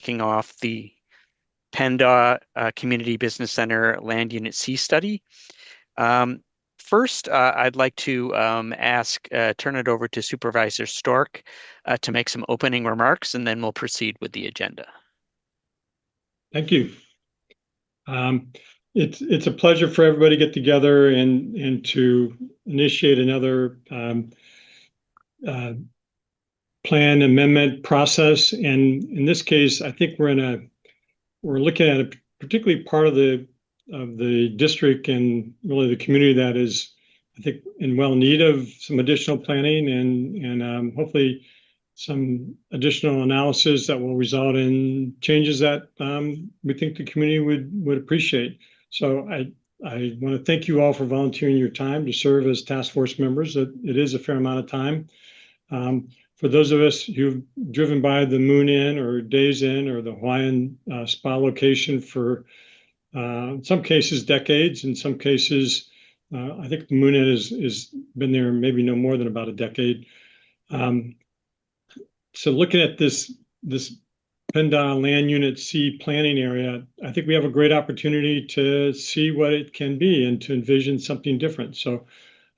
kicking off the PennDOT Community Business Center Land Unit C study. First, I'd like to turn it over to Supervisor Stork to make some opening remarks, and then we'll proceed with the agenda. Thank you. It's a pleasure for everybody to get together and to initiate another plan amendment process. And in this case, I think we're looking at a particularly part of the district and really the community that is, I think, in well need of some additional planning and hopefully some additional analysis that will result in changes that we think the community would appreciate. So I want to thank you all for volunteering your time to serve as task force members. It is a fair amount of time. For those of us who've driven by the Moon Inn or Days Inn or the Hawaiian spa location for in some cases decades, in some cases I think the Moon Inn has been there maybe no more than about a decade. So looking at this PennDOT Land Unit C planning area, I think we have a great opportunity to see what it can be and to envision something different. So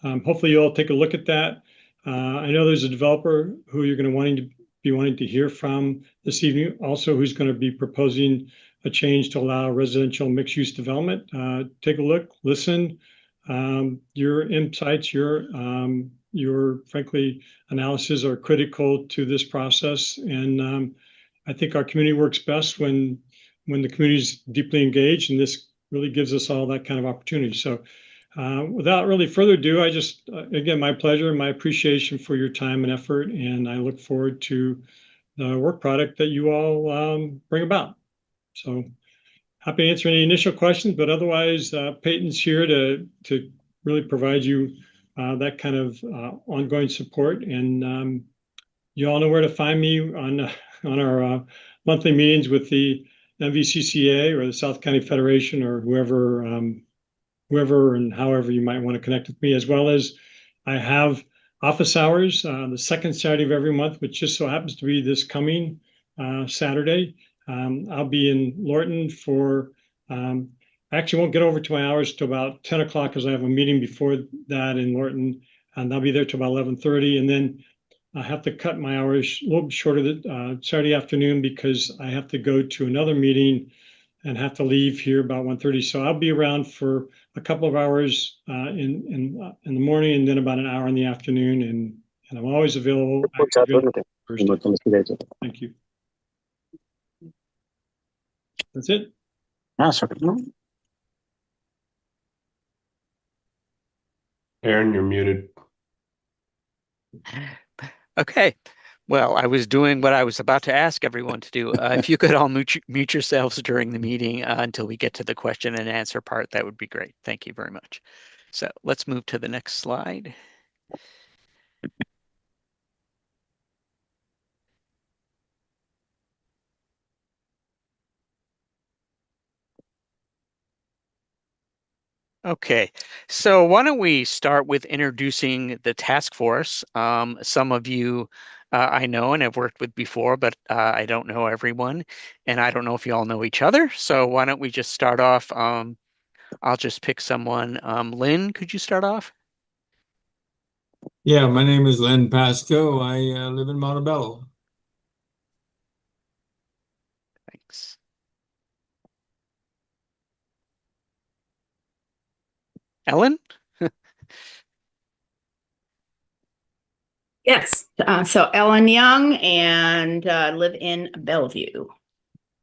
hopefully you'll take a look at that. I know there's a developer who you're going to be wanting to hear from this evening, also who's going to be proposing a change to allow residential mixed-use development. Take a look, listen. Your insights, your frankly analysis are critical to this process, and I think our community works best when the community is deeply engaged, and this really gives us all that kind of opportunity. So without really further ado, I just again, my pleasure and my appreciation for your time and effort, and I look forward to the work product that you all bring about. So happy to answer any initial questions, but otherwise Peyton's here to really provide you that kind of ongoing support. And you all know where to find me on our monthly meetings with the MVCCA or the South County Federation or whoever and however you might want to connect with me, as well as I have office hours the second Saturday of every month, which just so happens to be this coming Saturday. I'll be in Lorton for I actually won't get over to my hours till about 10 o'clock because I have a meeting before that in Lorton, and I'll be there till about 11:30. And then I have to cut my hours a little bit shorter Saturday afternoon because I have to go to another meeting and have to leave here about 1:30. So I'll be around for a couple of hours in the morning and then about an hour in the afternoon. And I'm always available. Thank you. That's it. Aaron, you're muted. Okay. Well, I was doing what I was about to ask everyone to do. If you could all mute yourselves during the meeting until we get to the question and answer part, that would be great. Thank you very much. So let's move to the next slide. Okay, so why don't we start with introducing the task force. Some of you I know and have worked with before, but I don't know everyone, and I don't know if you all know each other. So why don't we just start off? I'll just pick someone. Lynn, could you start off? Yeah, my name is Len Pasco. I live in Montebello. Thanks. Ellen? Yes. So Ellen Young and live in Bellevue.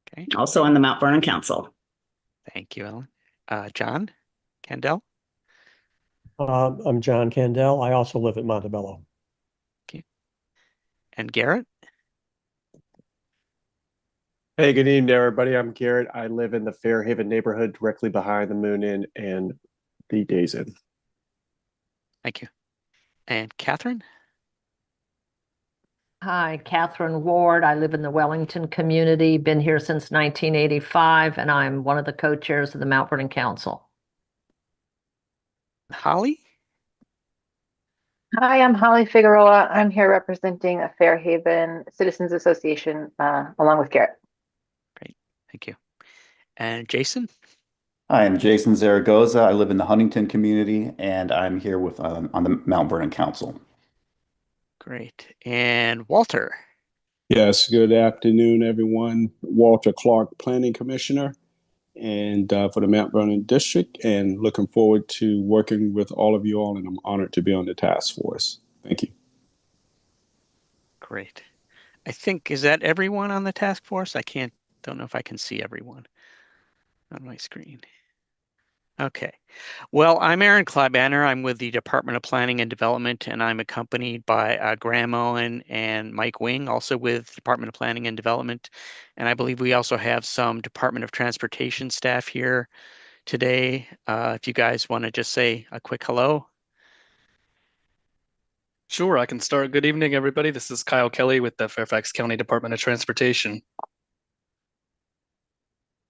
Okay. Also on the Mount Vernon Council. Thank you, Ellen. John Candell? I'm John Candell. I also live at Montebello. Okay. And Garrett? Hey, good evening, everybody. I'm Garrett. I live in the Fairhaven neighborhood directly behind the Moon Inn and the Days Inn. Thank you. And Catherine? Hi, Catherine Ward. I live in the Wellington community, been here since 1985, and I'm one of the co-chairs of the Mount Vernon Council. Holly? Hi, I'm Holly Figueroa. I'm here representing a Fairhaven Citizens Association along with Garrett. Thank you. And Jason? Hi, I'm Jason Zaragoza. I live in the Huntington community, and I'm here with on the Mount Vernon Council. Great. And Walter? Yes, good afternoon, everyone. Walter Clark, Planning Commissioner, and for the Mount Vernon District, and looking forward to working with all of you all, and I'm honored to be on the task force. Thank you. Great. I think, is that everyone on the task force? Don't know if I can see everyone on my screen. Okay. Well, I'm Aaron Clybanner. I'm with the Department of Planning and Development, and I'm accompanied by Graham Owen and Mike Wing, also with Department of Planning and Development. And I believe we also have some Department of Transportation staff here today. If you guys want to just say a quick hello. Sure, I can start. Good evening, everybody. This is Kyle Kelly with the Fairfax County Department of Transportation.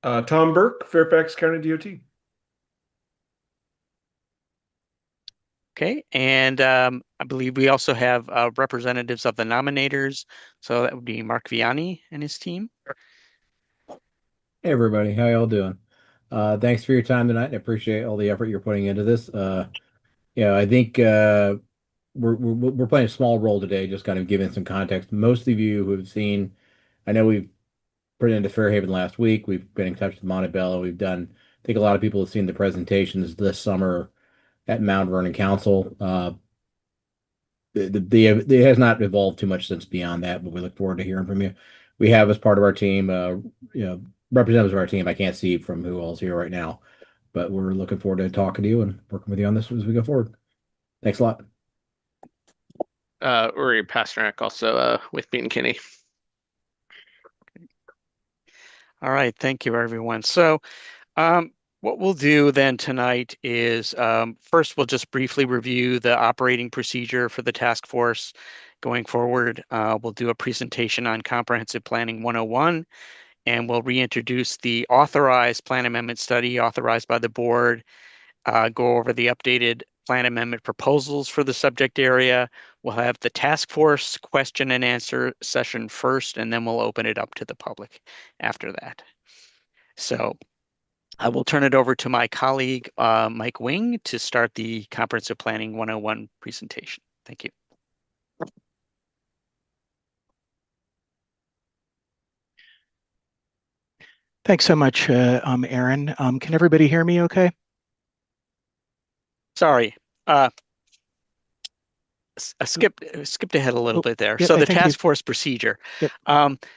Tom Burke, Fairfax County DOT. Okay, and I believe we also have representatives of the nominators. So that would be Mark Vianney and his team. Hey everybody, how y'all doing? Thanks for your time tonight. I appreciate all the effort you're putting into this. I think we're playing a small role today, just kind of giving some context. Most of you who have seen, I know we've put into Fairhaven last week. We've been in touch with Montebello. I think a lot of people have seen the presentations this summer at Mount Vernon Council. It has not evolved too much since beyond that, but we look forward to hearing from you. We have as part of our team, representatives of our team. I can't see from who all's here right now, but we're looking forward to talking to you and working with you on this as we go forward. Thanks a lot. Uri Pasternak, also with Bean Kinney. All right, thank you, everyone. So what we'll do then tonight is first we'll just briefly review the operating procedure for the task force going forward. We'll do a presentation on Comprehensive Planning 101, and we'll reintroduce the authorized plan amendment study authorized by the board, go over the updated plan amendment proposals for the subject area. We'll have the task force question and answer session first, and then we'll open it up to the public after that. So I will turn it over to my colleague, Mike Wing, to start the Comprehensive Planning 101 presentation. Thank you. Thanks so much, Aaron. Can everybody hear me okay? Sorry. I skipped ahead a little bit there. Yep, So the thank you. task force procedure. Yep.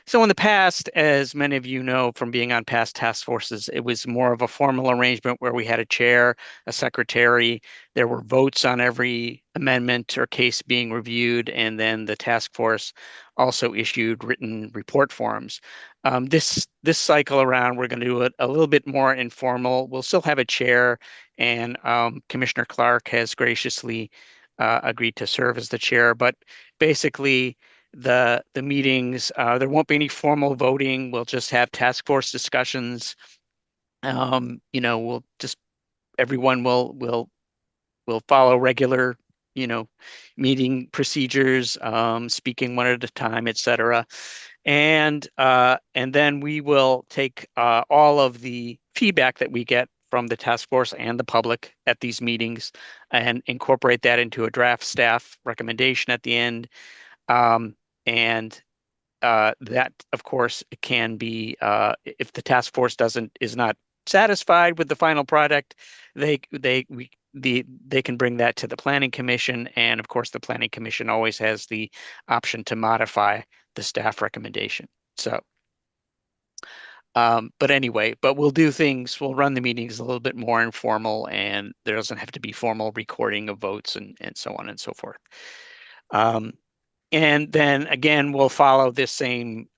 So in the past, as many of you know from being on past task forces, it was more of a formal arrangement where we had a chair, a secretary, there were votes on every amendment or case being reviewed, and then the task force also issued written report forms. This cycle around, we're going to do it a little bit more informal. We'll still have a chair, and Commissioner Clark has graciously agreed to serve as the chair, but basically the meetings, there won't be any formal voting. We'll just have task force discussions. We'll just, everyone will follow regular, meeting procedures, speaking one at a time, et cetera. And then we will take all of the feedback that we get from the task force and the public at these meetings and incorporate that into a draft staff recommendation at the end. That, of course, can be, if the task force is not satisfied with the final product, they can bring that to the Planning Commission, and of course the Planning Commission always has the option to modify the staff recommendation. So but we'll run the meetings a little bit more informal, and there doesn't have to be formal recording of votes and so on and so forth. And then again, we'll follow this same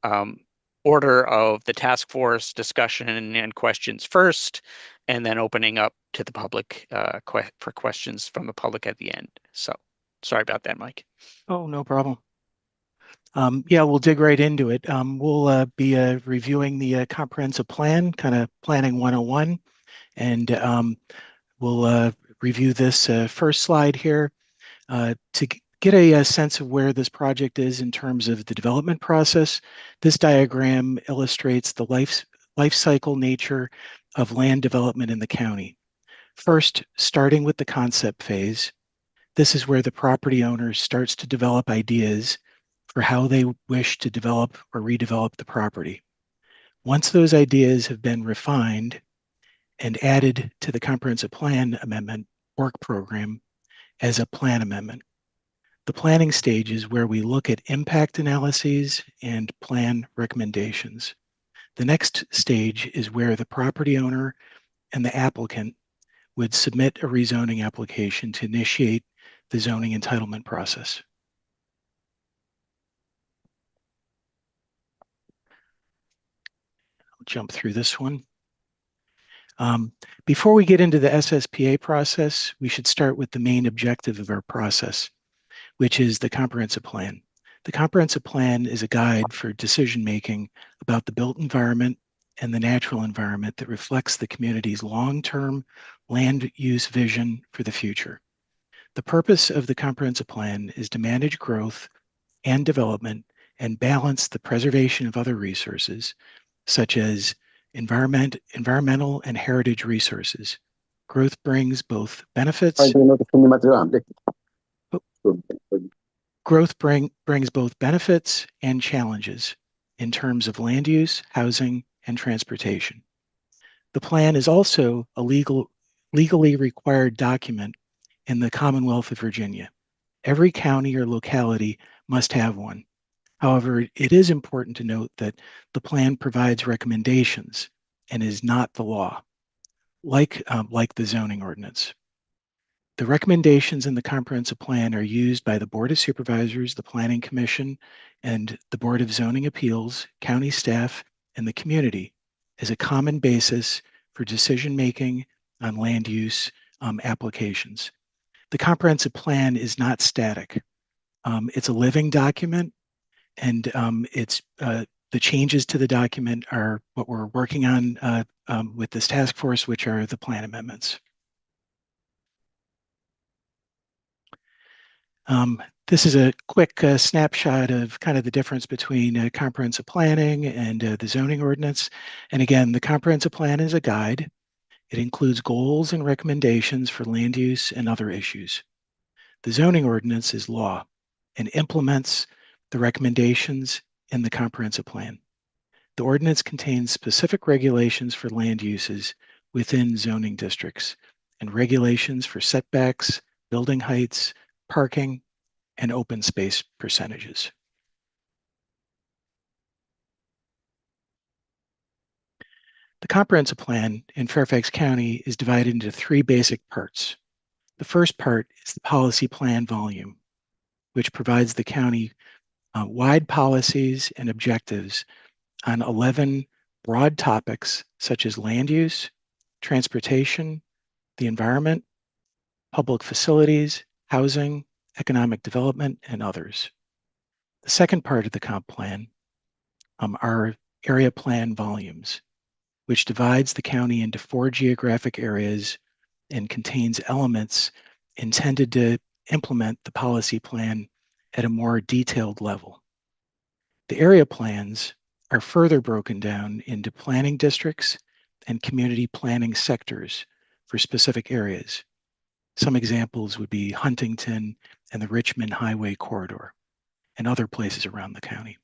order of the task force discussion and questions first, and then opening up to the public for questions from the public at the end. So sorry about that, Mike. Oh, no problem. Yeah, we'll dig right into it. We'll be reviewing the comprehensive plan, kind of planning 101, and we'll review this first slide here to get a sense of where this project is in terms of the development process. This diagram illustrates the life life cycle nature of land development in the county. First, starting with the concept phase, this is where the property owner starts to develop ideas for how they wish to develop or redevelop the property. Once those ideas have been refined and added to the comprehensive plan amendment work program as a plan amendment. The planning stage is where we look at impact analyses and plan recommendations. The next stage is where the property owner and the applicant would submit a rezoning application to initiate the zoning entitlement process. I'll jump through this one. Before we get into the SSPA process, we should start with the main objective of our process, which is the comprehensive plan. The comprehensive plan is a guide for decision-making about the built environment and the natural environment that reflects the community's long-term land use vision for the future. The purpose of the comprehensive plan is to manage growth and development and balance the preservation of other resources, such as environmental and heritage resources. Growth brings both benefits. Growth brings both benefits and challenges in terms of land use, housing, and transportation. The plan is also a legally required document in the Commonwealth of Virginia. Every county or locality must have one. However, it is important to note that the plan provides recommendations and is not the law, like the zoning ordinance. The recommendations in the comprehensive plan are used by the Board of Supervisors, the Planning Commission, and the Board of Zoning Appeals, county staff, and the community as a common basis for decision-making on land use applications. The comprehensive plan is not static. It's a living document, and the changes to the document are what we're working on with this task force, which are the plan amendments. This is a quick snapshot of kind of the difference between comprehensive planning and the zoning ordinance. And again, the comprehensive plan is a guide. It includes goals and recommendations for land use and other issues. The zoning ordinance is law and implements the recommendations in the comprehensive plan. The ordinance contains specific regulations for land uses within zoning districts and regulations for setbacks, building heights, parking, and open space percentages. The comprehensive plan in Fairfax County is divided into three basic parts. The first part is the policy plan volume, which provides the county wide policies and objectives on 11 broad topics such as land use, transportation, the environment, public facilities, housing, economic development, and others. The second part of the comp plan are area plan volumes, which divides the county into 4 geographic areas and contains elements intended to implement the policy plan at a more detailed level. The area plans are further broken down into planning districts and community planning sectors for specific areas. Some examples would be Huntington and the Richmond Highway Corridor and other places around the county.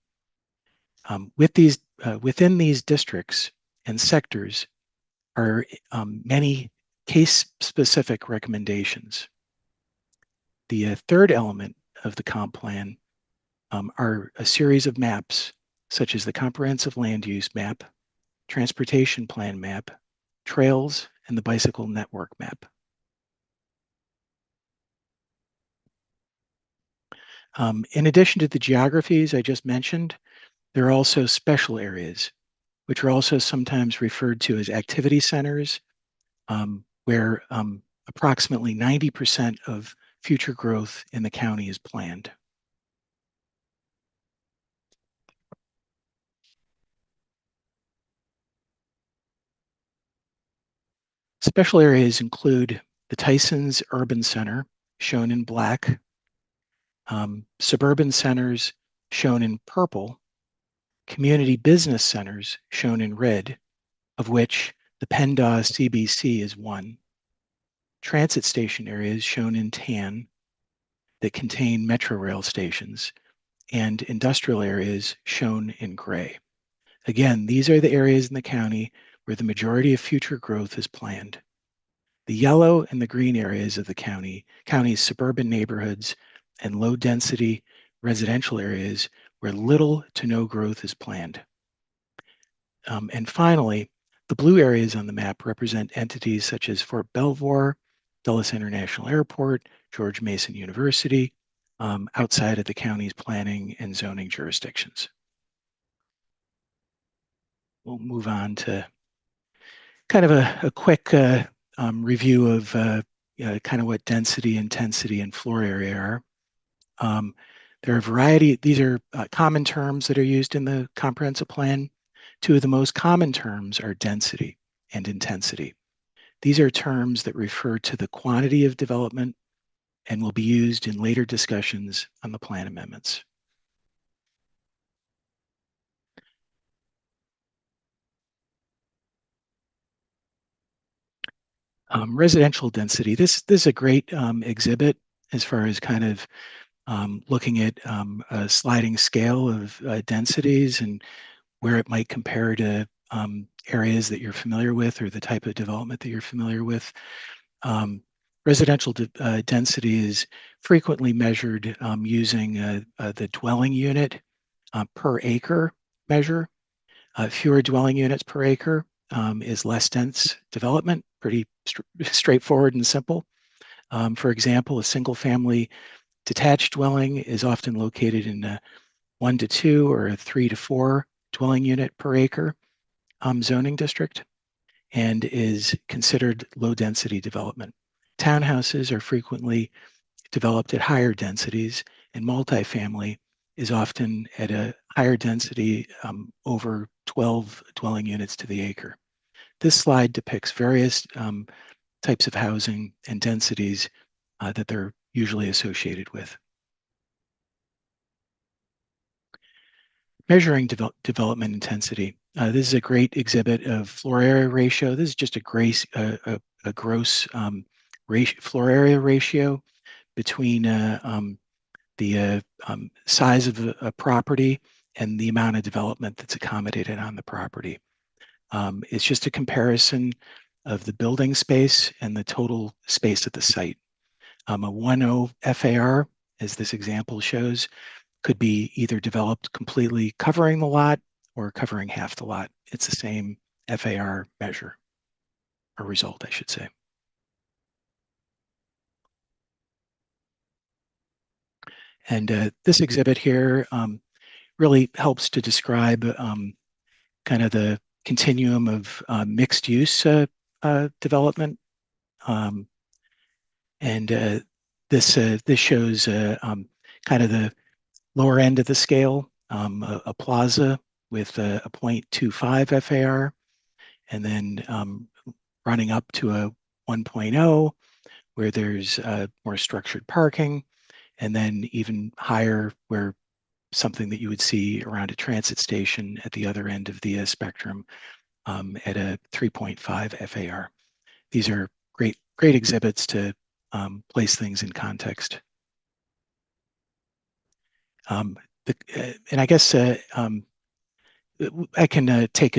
Within these districts and sectors are many case-specific recommendations. The third element of the comp plan are a series of maps, such as the comprehensive land use map, transportation plan map, trails, and the bicycle network map. In addition to the geographies I just mentioned, there are also special areas, which are also sometimes referred to as activity centers, where approximately 90% of future growth in the county is planned. Special areas include the Tysons Urban Center, shown in black, suburban centers, shown in purple, community business centers, shown in red, of which the PennDOS CBC is one. Transit station areas shown in tan that contain metro rail stations, and industrial areas shown in gray. Again, these are the areas in the county where the majority of future growth is planned. The yellow and the green areas of the county's suburban neighborhoods and low-density residential areas where little to no growth is planned. And finally, the blue areas on the map represent entities such as Fort Belvoir, Dulles International Airport, George Mason University, outside of the county's planning and zoning jurisdictions. We'll move on to kind of a quick review of kind of what density, intensity, and floor area are. There are a variety, these are common terms that are used in the comprehensive plan. Two of the most common terms are density and intensity. These are terms that refer to the quantity of development and will be used in later discussions on the plan amendments. Residential density. This is a great exhibit as far as kind of looking at a sliding scale of densities and where it might compare to areas that you're familiar with or the type of development that you're familiar with. Residential density is frequently measured using the dwelling unit per acre measure. Fewer dwelling units per acre is less dense development, pretty straightforward and simple. For example, a single family detached dwelling is often located in a 1 to 2 or a 3 to 4 dwelling unit per acre zoning district and is considered low density development. Townhouses are frequently developed at higher densities, and multifamily is often at a higher density, over 12 dwelling units to the acre. This slide depicts various types of housing and densities that they're usually associated with. Measuring development intensity. This is a great exhibit of floor area ratio. This is just a gross floor area ratio between the size of a property and the amount of development that's accommodated on the property. It's just a comparison of the building space and the total space at the site. A 1.0 FAR, as this example shows, could be either developed completely covering the lot or covering half the lot. It's the same FAR measure, or result, I should say. And this exhibit here really helps to describe kind of the continuum of mixed use development. This shows kind of the lower end of the scale, a plaza with a 0.25 FAR, and then running up to a 1.0 where there's more structured parking, and then even higher where something that you would see around a transit station at the other end of the spectrum at a 3.5 FAR. These are great exhibits to place things in context. And I guess I can take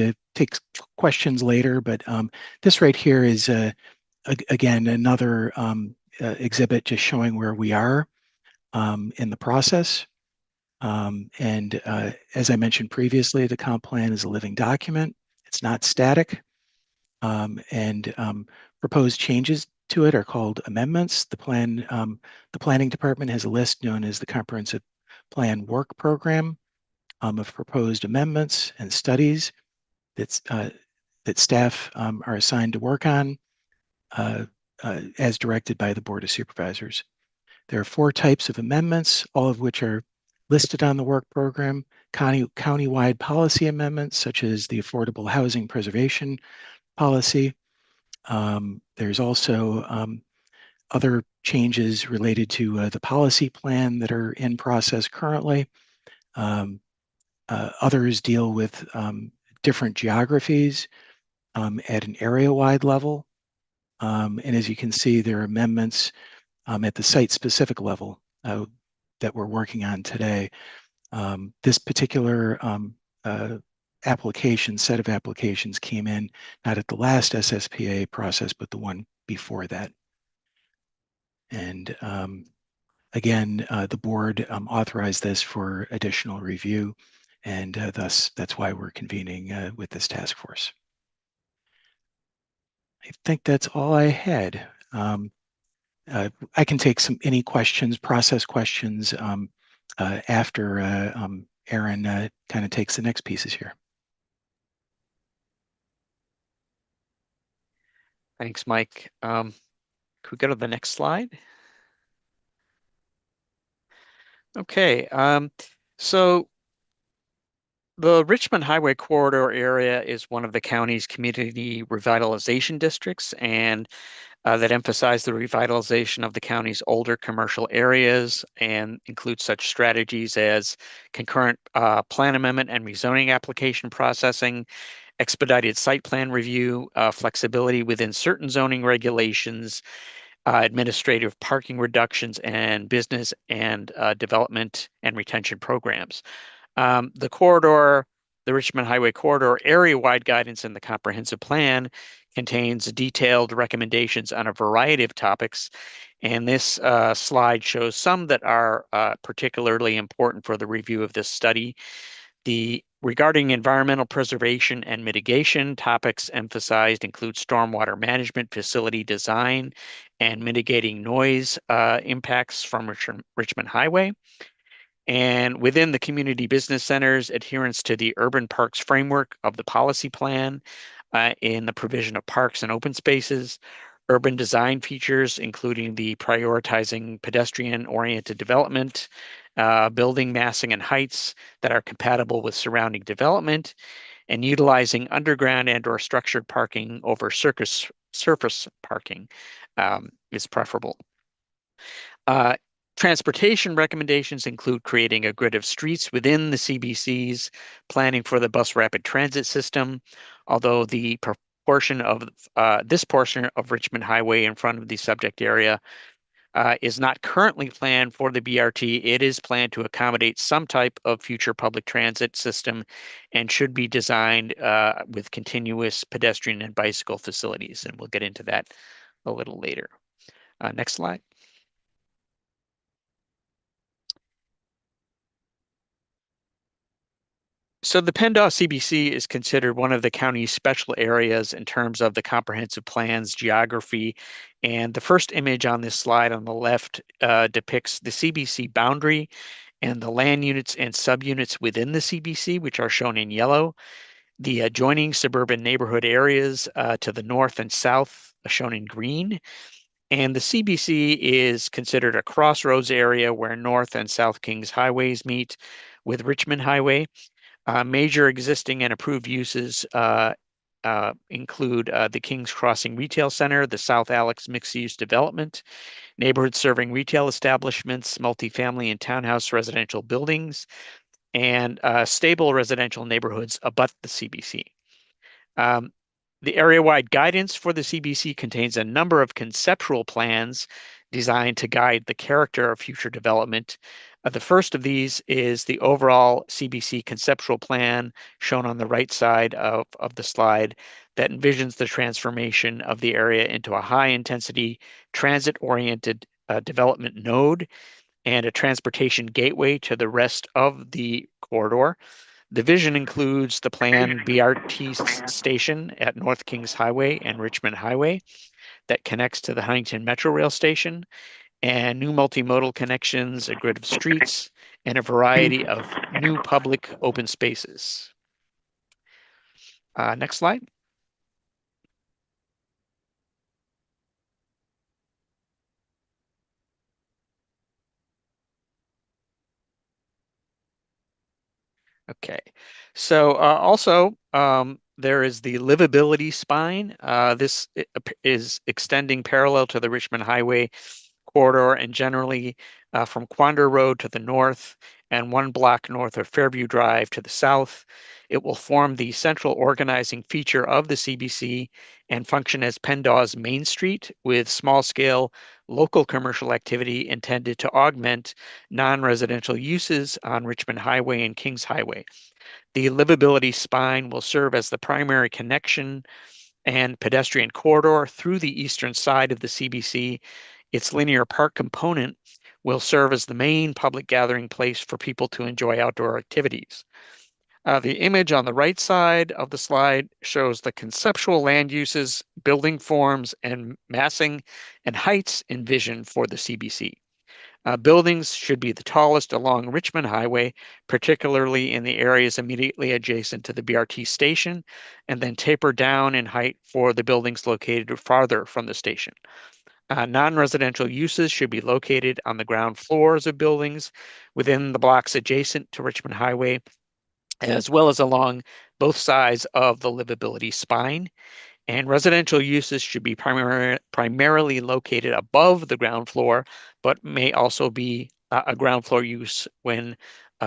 questions later, but this right here is again another exhibit just showing where we are in the process. As I mentioned previously, the comp plan is a living document. It's not static. Proposed changes to it are called amendments. The planning department has a list known as the Comprehensive Plan Work Program of proposed amendments and studies that staff are assigned to work on as directed by the Board of Supervisors. There are 4 types of amendments, all of which are listed on the work program. County-wide policy amendments, such as the Affordable Housing Preservation Policy. There's also other changes related to the policy plan that are in process currently. Others deal with different geographies at an area-wide level. And as you can see, there are amendments at the site-specific level that we're working on today. This particular set of applications came in not at the last SSPA process, but the one before that. And again, the board authorized this for additional review, and thus that's why we're convening with this task force. I think that's all I had. I can take any questions, process questions, after Aaron kind of takes the next pieces here. Thanks, Mike. Could we go to the next slide? Okay, so the Richmond Highway Corridor area is one of the county's community revitalization districts, and that emphasize the revitalization of the county's older commercial areas and include such strategies as concurrent plan amendment and rezoning application processing, expedited site plan review, flexibility within certain zoning regulations, administrative parking reductions, and business and development and retention programs. The Richmond Highway Corridor area-wide guidance in the comprehensive plan contains detailed recommendations on a variety of topics. And this slide shows some that are particularly important for the review of this study. Regarding environmental preservation and mitigation, topics emphasized include stormwater management, facility design, and mitigating noise impacts from Richmond Highway. And within the community business centers, adherence to the urban parks framework of the policy plan in the provision of parks and open spaces, urban design features, including the prioritizing pedestrian-oriented development, building massing and heights that are compatible with surrounding development, and utilizing underground and/or structured parking over surface parking is preferable. Transportation recommendations include creating a grid of streets within the CBCs, planning for the bus rapid transit system, although the portion of this portion of Richmond Highway in front of the subject area is not currently planned for the BRT. It is planned to accommodate some type of future public transit system and should be designed with continuous pedestrian and bicycle facilities. And we'll get into that a little later. Next slide. So the PennDOT CBC is considered one of the county's special areas in terms of the comprehensive plan's geography. And the first image on this slide on the left depicts the CBC boundary and the land units and subunits within the CBC, which are shown in yellow. The adjoining suburban neighborhood areas to the north and south are shown in green. And the CBC is considered a crossroads area where North and South Kings highways meet with Richmond Highway. Major existing and approved uses include the Kings Crossing Retail Center, the South Alex mixed-use development, neighborhood serving retail establishments, multifamily and townhouse residential buildings, and stable residential neighborhoods abut the CBC. The area-wide guidance for the CBC contains a number of conceptual plans designed to guide the character of future development. The first of these is the overall CBC conceptual plan shown on the right side of the slide that envisions the transformation of the area into a high-intensity transit-oriented development node and a transportation gateway to the rest of the corridor. The vision includes the planned BRT station at North Kings Highway and Richmond Highway that connects to the Huntington Metro Rail Station, and new multimodal connections, a grid of streets, and a variety of new public open spaces. Next slide. Okay, so also there is the livability spine. This is extending parallel to the Richmond Highway corridor and generally from Quander Road to the north and 1 block north of Fairview Drive to the south. It will form the central organizing feature of the CBC and function as PennDAW's Main Street with small-scale local commercial activity intended to augment non-residential uses on Richmond Highway and Kings Highway. The livability spine will serve as the primary connection and pedestrian corridor through the eastern side of the CBC. Its linear park component will serve as the main public gathering place for people to enjoy outdoor activities. The image on the right side of the slide shows the conceptual land uses, building forms, and massing and heights envisioned for the CBC. Buildings should be the tallest along Richmond Highway, particularly in the areas immediately adjacent to the BRT station, and then taper down in height for the buildings located farther from the station. Non-residential uses should be located on the ground floors of buildings within the blocks adjacent to Richmond Highway, as well as along both sides of the livability spine. And residential uses should be primarily located above the ground floor, but may also be a ground floor use when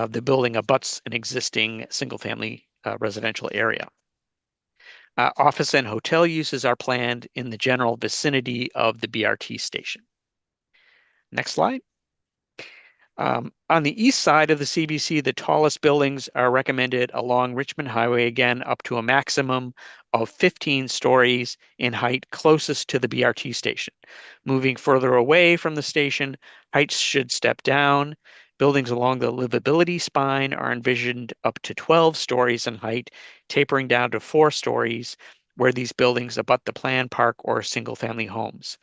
the building abuts an existing single-family residential area. Office and hotel uses are planned in the general vicinity of the BRT station. Next slide. On the east side of the CBC, the tallest buildings are recommended along Richmond Highway, again, up to a maximum of 15 stories in height closest to the BRT station. Moving further away from the station, heights should step down. Buildings along the livability spine are envisioned up to 12 stories in height, tapering down to 4 stories where these buildings abut the planned park or single-family homes.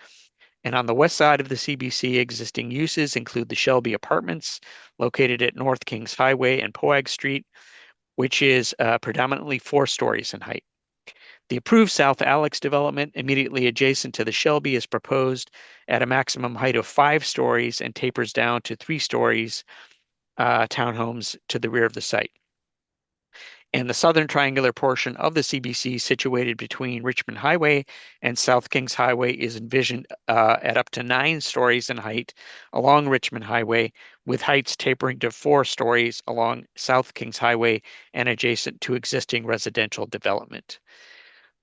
And on the west side of the CBC, existing uses include the Shelby Apartments located at North Kings Highway and Poag Street, which is predominantly 4 stories in height. The approved South Alex development immediately adjacent to the Shelby is proposed at a maximum height of 5 stories and tapers down to 3 stories townhomes to the rear of the site. And the southern triangular portion of the CBC situated between Richmond Highway and South Kings Highway is envisioned at up to 9 stories in height along Richmond Highway, with heights tapering to 4 stories along South Kings Highway and adjacent to existing residential development.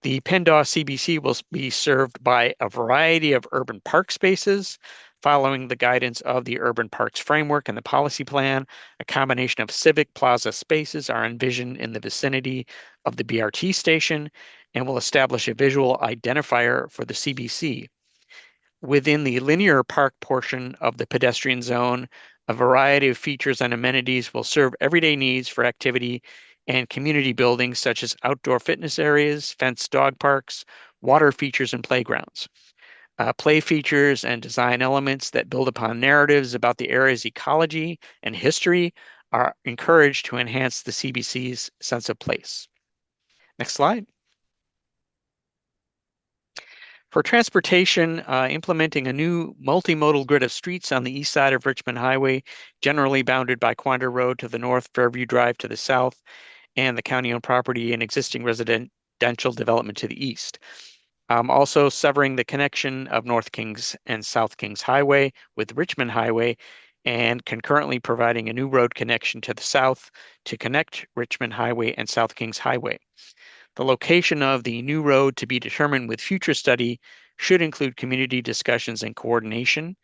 The PennDAW CBC will be served by a variety of urban park spaces. Following the guidance of the Urban Parks Framework and the Policy Plan, a combination of civic plaza spaces are envisioned in the vicinity of the BRT station and will establish a visual identifier for the CBC. Within the linear park portion of the pedestrian zone, a variety of features and amenities will serve everyday needs for activity and community buildings such as outdoor fitness areas, fenced dog parks, water features, and playgrounds. Play features and design elements that build upon narratives about the area's ecology and history are encouraged to enhance the CBC's sense of place. Next slide. For transportation, implementing a new multimodal grid of streets on the east side of Richmond Highway, generally bounded by Quander Road to the north, Fairview Drive to the south, and the county-owned property and existing residential development to the east. Also severing the connection of North Kings and South Kings Highway with Richmond Highway, and concurrently providing a new road connection to the south to connect Richmond Highway and South Kings Highway. The location of the new road to be determined with future study should include community discussions and coordination,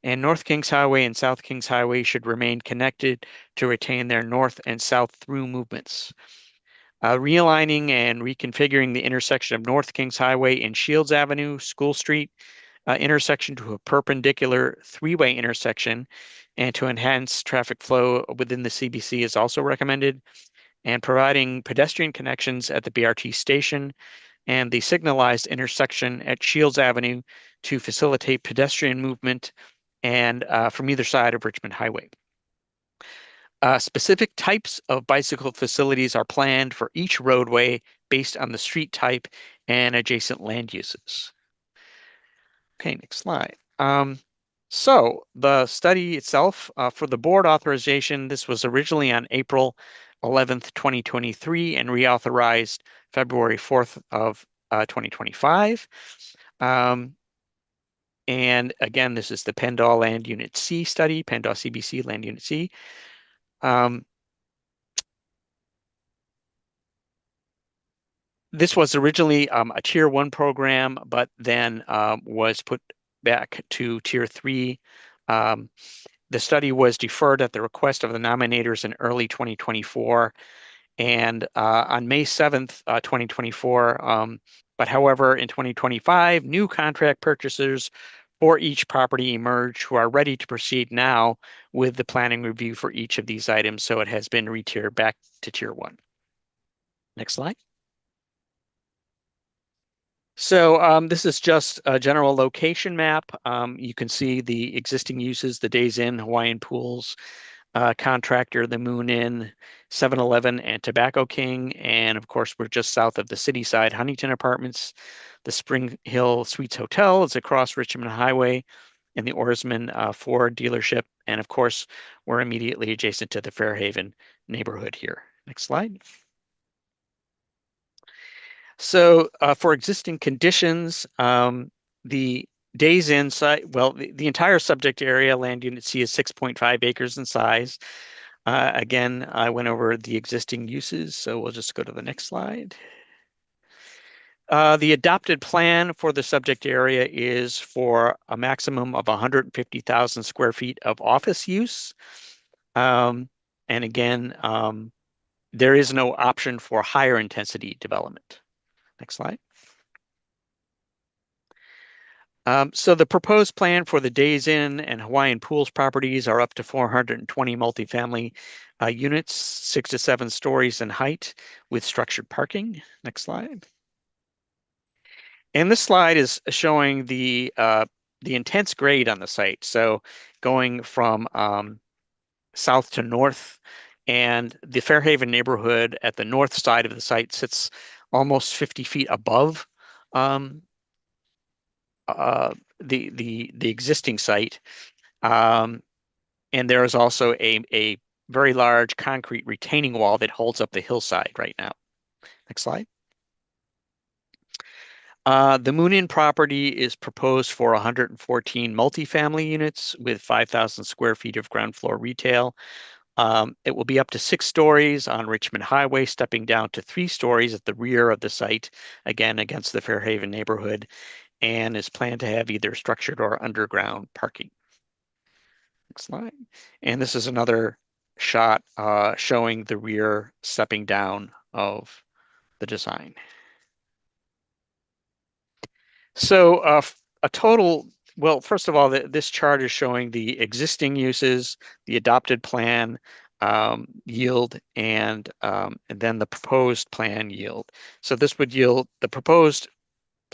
and North Kings Highway and South Kings Highway should remain connected to retain their north and south through movements. Realigning and reconfiguring the intersection of North Kings Highway and Shields Avenue, School Street intersection to a perpendicular 3-way intersection and to enhance traffic flow within the CBC is also recommended, and providing pedestrian connections at the BRT station and the signalized intersection at Shields Avenue to facilitate pedestrian movement and from either side of Richmond Highway. Specific types of bicycle facilities are planned for each roadway based on the street type and adjacent land uses. Okay, next slide. So the study itself for the board authorization, this was originally on April 11th, 2023 and reauthorized February 4th of 2025. And again, this is the PennDOL Land Unit C study, PennDOL CBC Land Unit C. This was originally a Tier 1 program, but then was put back to Tier 3. The study was deferred at the request of the nominators in early 2024. And on May 7th, 2024, but however, in 2025, new contract purchasers for each property emerged who are ready to proceed now with the planning review for each of these items. So it has been re-tiered back to Tier 1. Next slide. So this is just a general location map. You can see the existing uses, the Days Inn, Hawaiian Pools, Contractor, the Moon Inn, 7-Eleven, and Tobacco King. And of course, we're just south of the city side Huntington Apartments. The Spring Hill Suites Hotel is across Richmond Highway, and the Oarsman Ford dealership. And of course, we're immediately adjacent to the Fairhaven neighborhood here. Next slide. So for existing conditions, the Days Inn site, well, the entire subject area, Land Unit C, is 6.5 acres in size. Again, I went over the existing uses, so we'll just go to the next slide. The adopted plan for the subject area is for a maximum of 150,000 square feet of office use. And again, there is no option for higher intensity development. Next slide. So the proposed plan for the Days Inn and Hawaiian Pools properties are up to 420 multifamily units, 6 to 7 stories in height with structured parking. Next slide. And this slide is showing the intense grade on the site. So going from south to north, and the Fairhaven neighborhood at the north side of the site sits almost 50 feet above the existing site, and there is also a very large concrete retaining wall that holds up the hillside right now. Next slide. The Moon Inn property is proposed for 114 multifamily units with 5,000 square feet of ground floor retail. It will be up to 6 stories on Richmond Highway, stepping down to 3 stories at the rear of the site, again against the Fairhaven neighborhood, and is planned to have either structured or underground parking. Next slide. And this is another shot showing the rear stepping down of the design. So a total, well, first of all, this chart is showing the existing uses, the adopted plan yield, and then the proposed plan yield. So this would yield, the proposed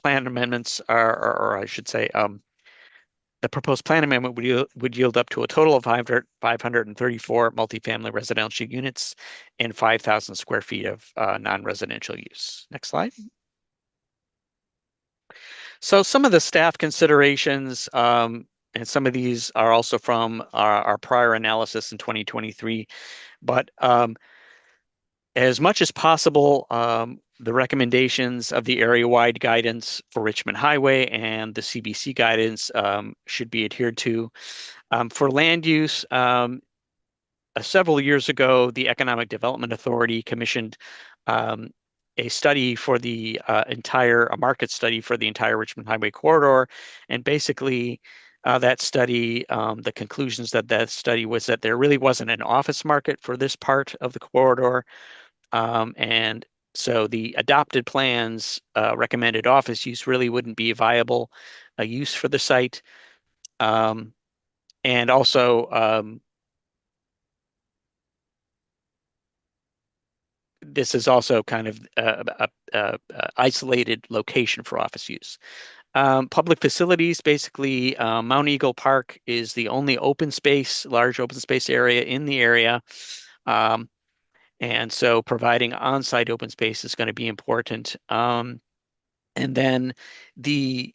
plan amendments are, or I should say, the proposed plan amendment would yield up to a total of 534 multifamily residential units and 5,000 square feet of non-residential use. Next slide. So some of the staff considerations, and some of these are also from our prior analysis in 2023, but as much as possible, the recommendations of the area-wide guidance for Richmond Highway and the CBC guidance should be adhered to. For land use, several years ago, the Economic Development Authority commissioned a study for the a market study for the entire Richmond Highway corridor. And basically, that study, the conclusions that that study was that there really wasn't an office market for this part of the corridor. And so the adopted plans recommended office use really wouldn't be a viable use for the site. And also, this is also kind of a isolated location for office use. Public facilities, basically, Mount Eagle Park is the only open space, large open space area in the area. And so providing on-site open space is going to be important. And then the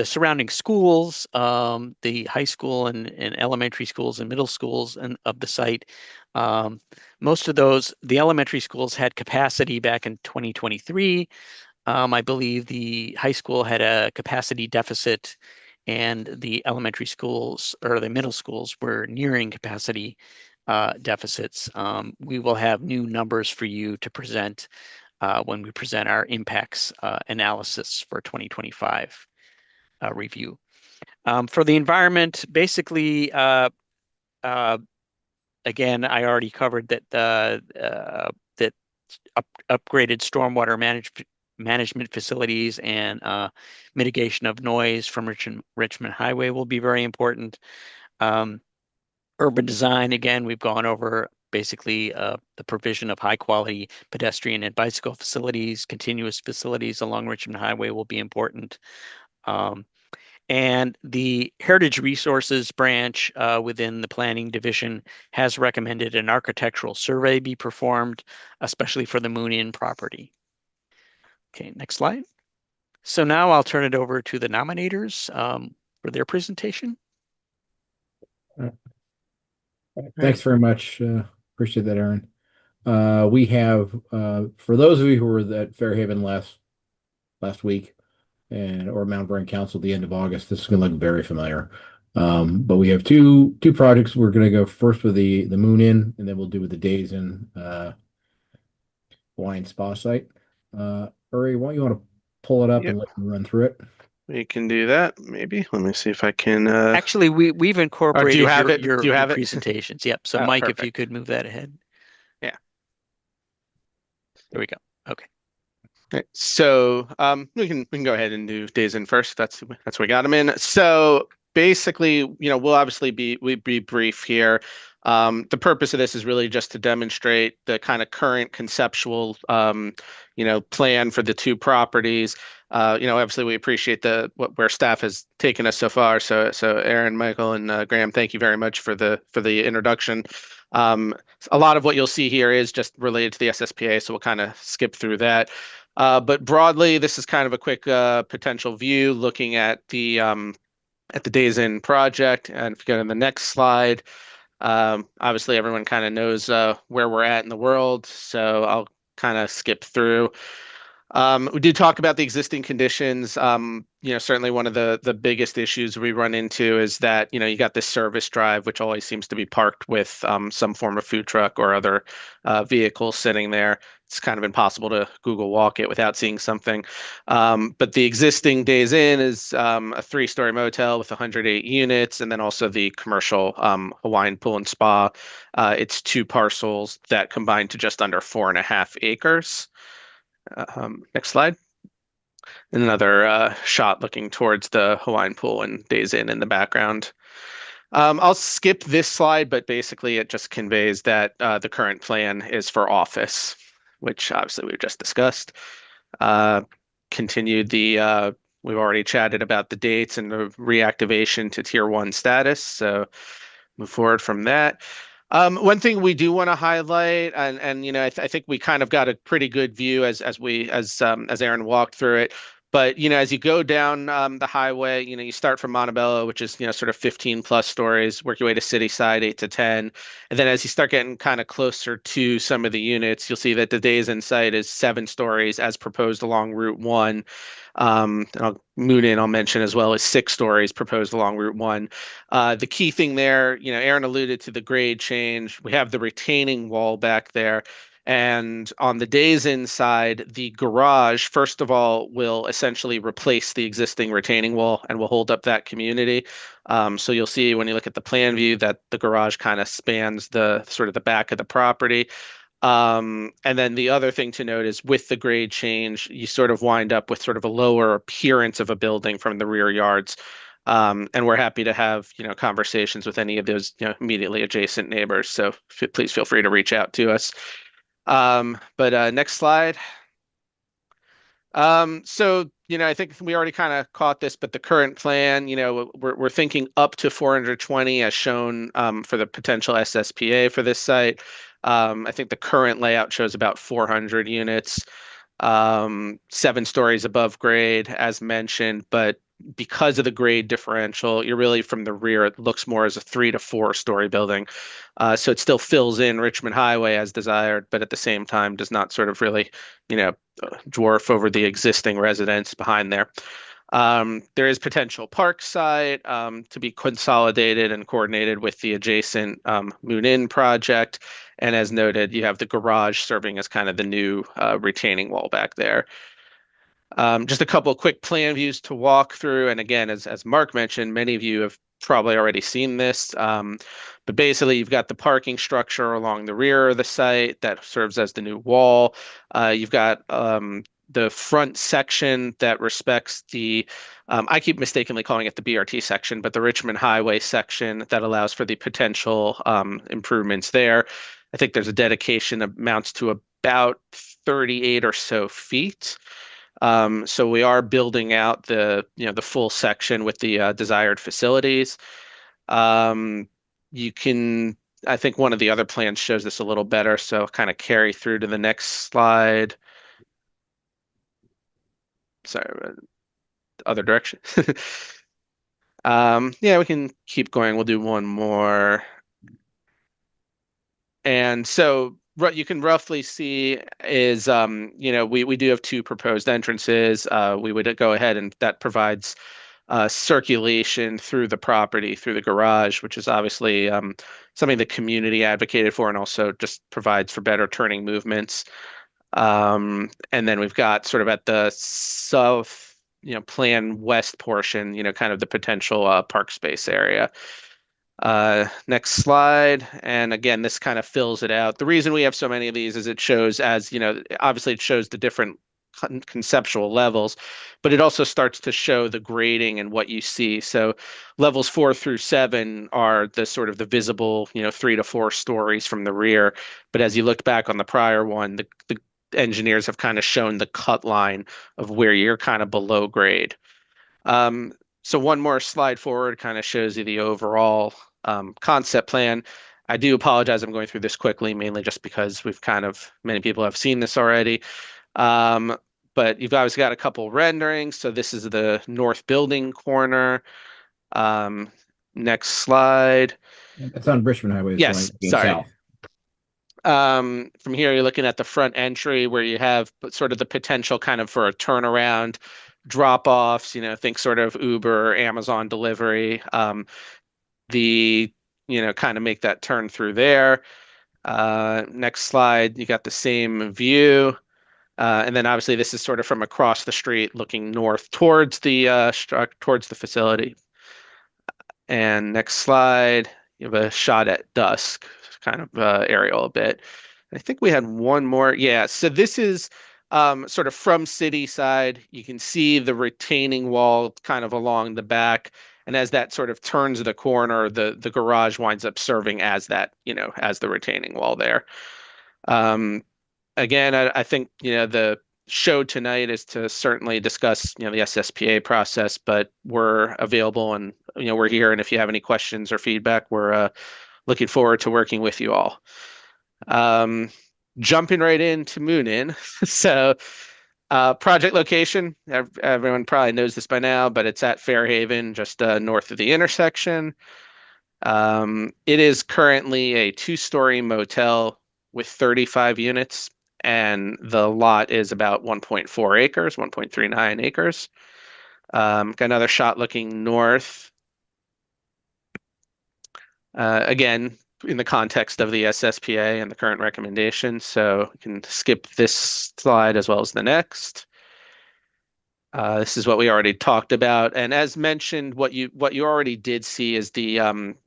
surrounding schools, the high school and elementary schools and middle schools of the site, most of those, the elementary schools had capacity back in 2023. I believe the high school had a capacity deficit and the elementary schools or the middle schools were nearing capacity deficits. We will have new numbers for you to present when we present our impacts analysis for 2025 review. For the environment, basically, again, I already covered that that upgraded stormwater management facilities and mitigation of noise from Richmond Highway will be very important. Urban design, again, we've gone over basically the provision of high quality pedestrian and bicycle facilities, continuous facilities along Richmond Highway will be important. And the Heritage Resources branch within the Planning Division has recommended an architectural survey be performed, especially for the Moon Inn property. Okay, next slide. So now I'll turn it over to the nominators for their presentation. Thanks very much. Appreciate that, Aaron. We have, for those of you who were at Fairhaven last week or Mount Vernon Council at the end of August, this is going to look very familiar. But we have two projects. We're going to go first with the Moon Inn, and then we'll do with the Days Inn Hawaiian Spa site. Uri, why don't you want to pull it up and let me run through it? We can do that, maybe. Let me see if I can. Actually, we've incorporated do you have it? your Do you have it? presentations. Yep. So, Mike, perfect. if you could move that ahead. Yeah. There we go. Okay. Right. So we can go ahead and do Days Inn first. That's what we got them in. So basically, we'll obviously be brief here. The purpose of this is really just to demonstrate the kind of current conceptual, plan for the two properties. Obviously we appreciate where staff has taken us so far. So Aaron, Michael, and Graham, thank you very much for the introduction. A lot of what you'll see here is just related to the SSPA, so we'll kind of skip through that. But broadly, this is kind of a quick potential view looking at the Days Inn project. And if you go to the next slide, obviously everyone kind of knows where we're at in the world, so I'll kind of skip through. We did talk about the existing conditions. Certainly one of the biggest issues we run into is that, you got this service drive, which always seems to be parked with some form of food truck or other vehicle sitting there. It's kind of impossible to Google walk it without seeing something. But the existing Days Inn is a 3-story motel with 108 units, and then also the commercial Hawaiian pool and spa. It's 2 parcels that combine to just under 4.5 acres. Next slide. And another shot looking towards the Hawaiian pool and Days Inn in the background. I'll skip this slide, but basically it just conveys that the current plan is for office, which obviously we've just discussed. Continued we've already chatted about the dates and the reactivation to Tier 1 status, so move forward from that. One thing we do want to highlight, and I think we kind of got a pretty good view as Aaron walked through it. But as you go down the highway, you start from Montebello, which is sort of 15 plus stories, work your way to City Side 8 to 10, and then as you start getting kind of closer to some of the units, you'll see that the Days Inn site is 7 stories as proposed along Route 1. Moon Inn, I'll mention as well, is 6 stories proposed along Route 1. The key thing there, Aaron alluded to the grade change. We have the retaining wall back there. And on the Days Inn side, the garage, first of all, will essentially replace the existing retaining wall and will hold up that community. So you'll see when you look at the plan view that the garage kind of spans the sort of the back of the property. And then the other thing to note is with the grade change, you sort of wind up with sort of a lower appearance of a building from the rear yards. And we're happy to have, conversations with any of those, immediately adjacent neighbors. So please feel free to reach out to us. But next slide. So, I think we already kind of caught this, but the current plan, we're thinking up to 420 as shown for the potential SSPA for this site. I think the current layout shows about 400 units, 7 stories above grade, as mentioned, but because of the grade differential, you're really from the rear, it looks more as a 3 to 4 story building. So it still fills in Richmond Highway as desired, but at the same time does not sort of really, dwarf over the existing residence behind there. There is potential park site to be consolidated and coordinated with the adjacent Moon Inn project. And as noted, you have the garage serving as kind of the new retaining wall back there. Just a couple of quick plan views to walk through. And again, as Mark mentioned, many of you have probably already seen this. But basically, you've got the parking structure along the rear of the site that serves as the new wall. You've got the front section that respects the, I keep mistakenly calling it the BRT section, but the Richmond Highway section that allows for the potential improvements there. I think there's a dedication that amounts to about 38 or so feet. So we are building out the full section with the desired facilities. You can, I think one of the other plans shows this a little better, so kind of carry through to the next slide. Sorry, other direction. Yeah, we can keep going. We'll do one more. And so what you can roughly see is, we do have two proposed entrances. We would go ahead and that provides circulation through the property, through the garage, which is obviously something the community advocated for and also just provides for better turning movements. And then we've got sort of at the south, plan west portion, kind of the potential park space area. Next slide. And again, this kind of fills it out. The reason we have so many of these is it shows as, obviously it shows the different conceptual levels, but it also starts to show the grading and what you see. So levels 4 through 7 are the sort of the visible, 3 to 4 stories from the rear. But as you look back on the prior one, the engineers have kind of shown the cut line of where you're kind of below grade. So one more slide forward kind of shows you the overall concept plan. I do apologize, I'm going through this quickly, mainly just because many people have seen this already. But you've obviously got a couple renderings. So this is the north building corner. Next slide. It's on Richmond Highway. Yes, sorry. South. From here, you're looking at the front entry where you have sort of the potential kind of for a turnaround, drop-offs, think sort of Uber, Amazon delivery, kind of make that turn through there. Next slide, you got the same view. And then obviously this is sort of from across the street looking north towards the facility. And next slide, you have a shot at dusk, kind of aerial a bit. I think we had one more. Yeah, so this is sort of from city side. You can see the retaining wall kind of along the back. And as that sort of turns the corner, the garage winds up serving as that, as the retaining wall there. Again, I think, the show tonight is to certainly discuss, the SSPA process, but we're available and, we're here. And if you have any questions or feedback, we're looking forward to working with you all. Jumping right into Moon Inn. So project location, everyone probably knows this by now, but it's at Fairhaven, just north of the intersection. It is currently a 2-story motel with 35 units, and the lot is about 1.4 acres, 1.39 acres. Got another shot looking north. Again, in the context of the SSPA and the current recommendation. So we can skip this slide as well as the next. This is what we already talked about. And as mentioned, what you already did see is the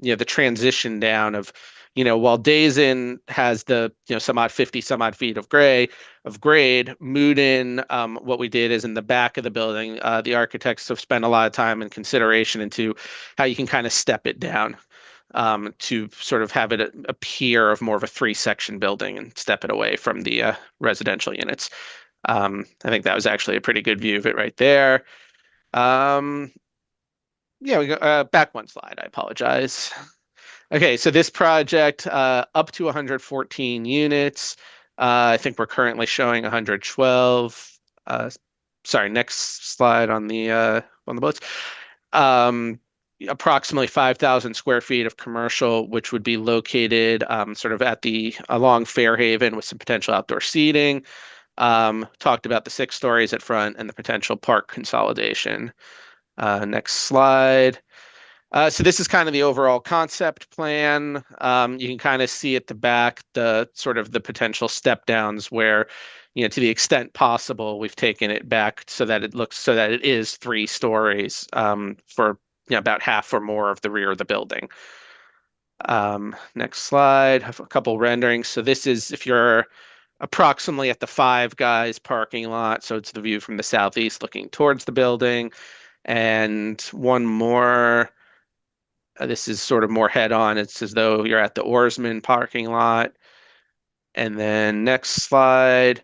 the transition down of, while Days Inn has the, some odd 50 some odd feet of grade, Moon Inn, what we did is in the back of the building, the architects have spent a lot of time and consideration into how you can kind of step it down. To sort of have it appear of more of a 3-section building and step it away from the residential units. I think that was actually a pretty good view of it right there. Yeah, we go back one slide. I apologize. Okay, so this project up to 114 units. I think we're currently showing 112. Sorry, next slide on the bullets. Approximately 5,000 square feet of commercial, which would be located sort of along Fairhaven with some potential outdoor seating. talked about the 6 stories at front and the potential park consolidation. Next slide. So this is kind of the overall concept plan. You can kind of see at the back the sort of the potential step downs where, to the extent possible, we've taken it back so that it is 3 stories for about half or more of the rear of the building. Next slide. I have a couple renderings. So this is if you're approximately at the Five Guys parking lot. So it's the view from the southeast looking towards the building. And one more. This is sort of more head on. It's as though you're at the Oarsman parking lot. And then next slide.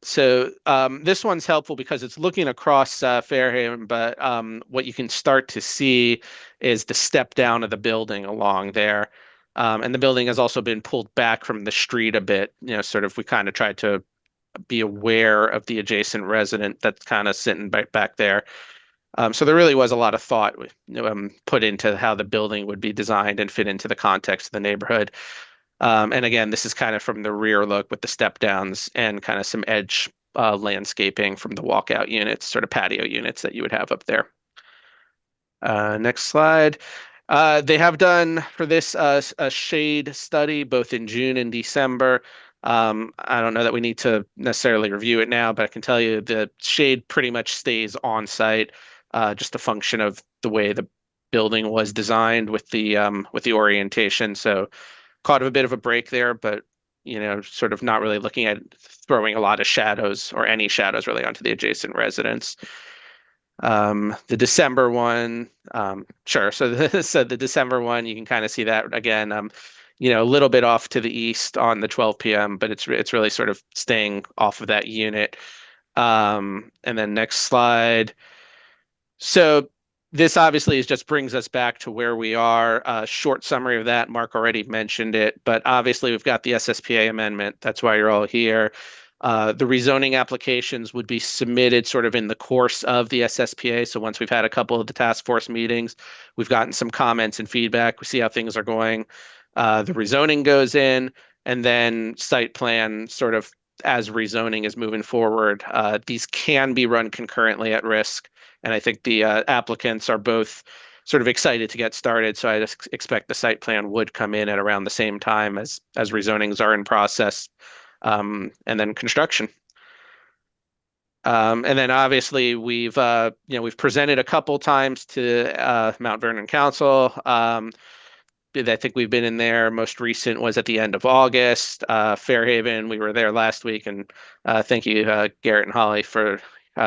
So this one's helpful because it's looking across Fairhaven, but what you can start to see is the step down of the building along there. And the building has also been pulled back from the street a bit. Sort of we kind of tried to be aware of the adjacent resident that's kind of sitting back there. So there really was a lot of thought put into how the building would be designed and fit into the context of the neighborhood. And again, this is kind of from the rear look with the step downs and kind of some edge landscaping from the walkout units, sort of patio units that you would have up there. Next slide. They have done for this a shade study both in June and December. I don't know that we need to necessarily review it now, but I can tell you the shade pretty much stays on site, just a function of the way the building was designed with the orientation. So caught a bit of a break there, but sort of not really looking at throwing a lot of shadows or any shadows really onto the adjacent residents. The December one, sure. So the December one, you can kind of see that again, a little bit off to the east on the 12 p.m., but it's really sort of staying off of that unit. And then next slide. So this obviously just brings us back to where we are. A short summary of that. Mark already mentioned it, but obviously we've got the SSPA amendment. That's why you're all here. The rezoning applications would be submitted sort of in the course of the SSPA. So once we've had a couple of the task force meetings, we've gotten some comments and feedback. We see how things are going. The rezoning goes in, and then site plan sort of as rezoning is moving forward. These can be run concurrently at risk. And I think the applicants are both sort of excited to get started. So I just expect the site plan would come in at around the same time as rezonings are in process, and then construction. And then obviously we've presented a couple times to Mount Vernon Council. I think we've been in there. Most recent was at the end of August. Fairhaven, we were there last week, and thank you, Garrett and Holly, for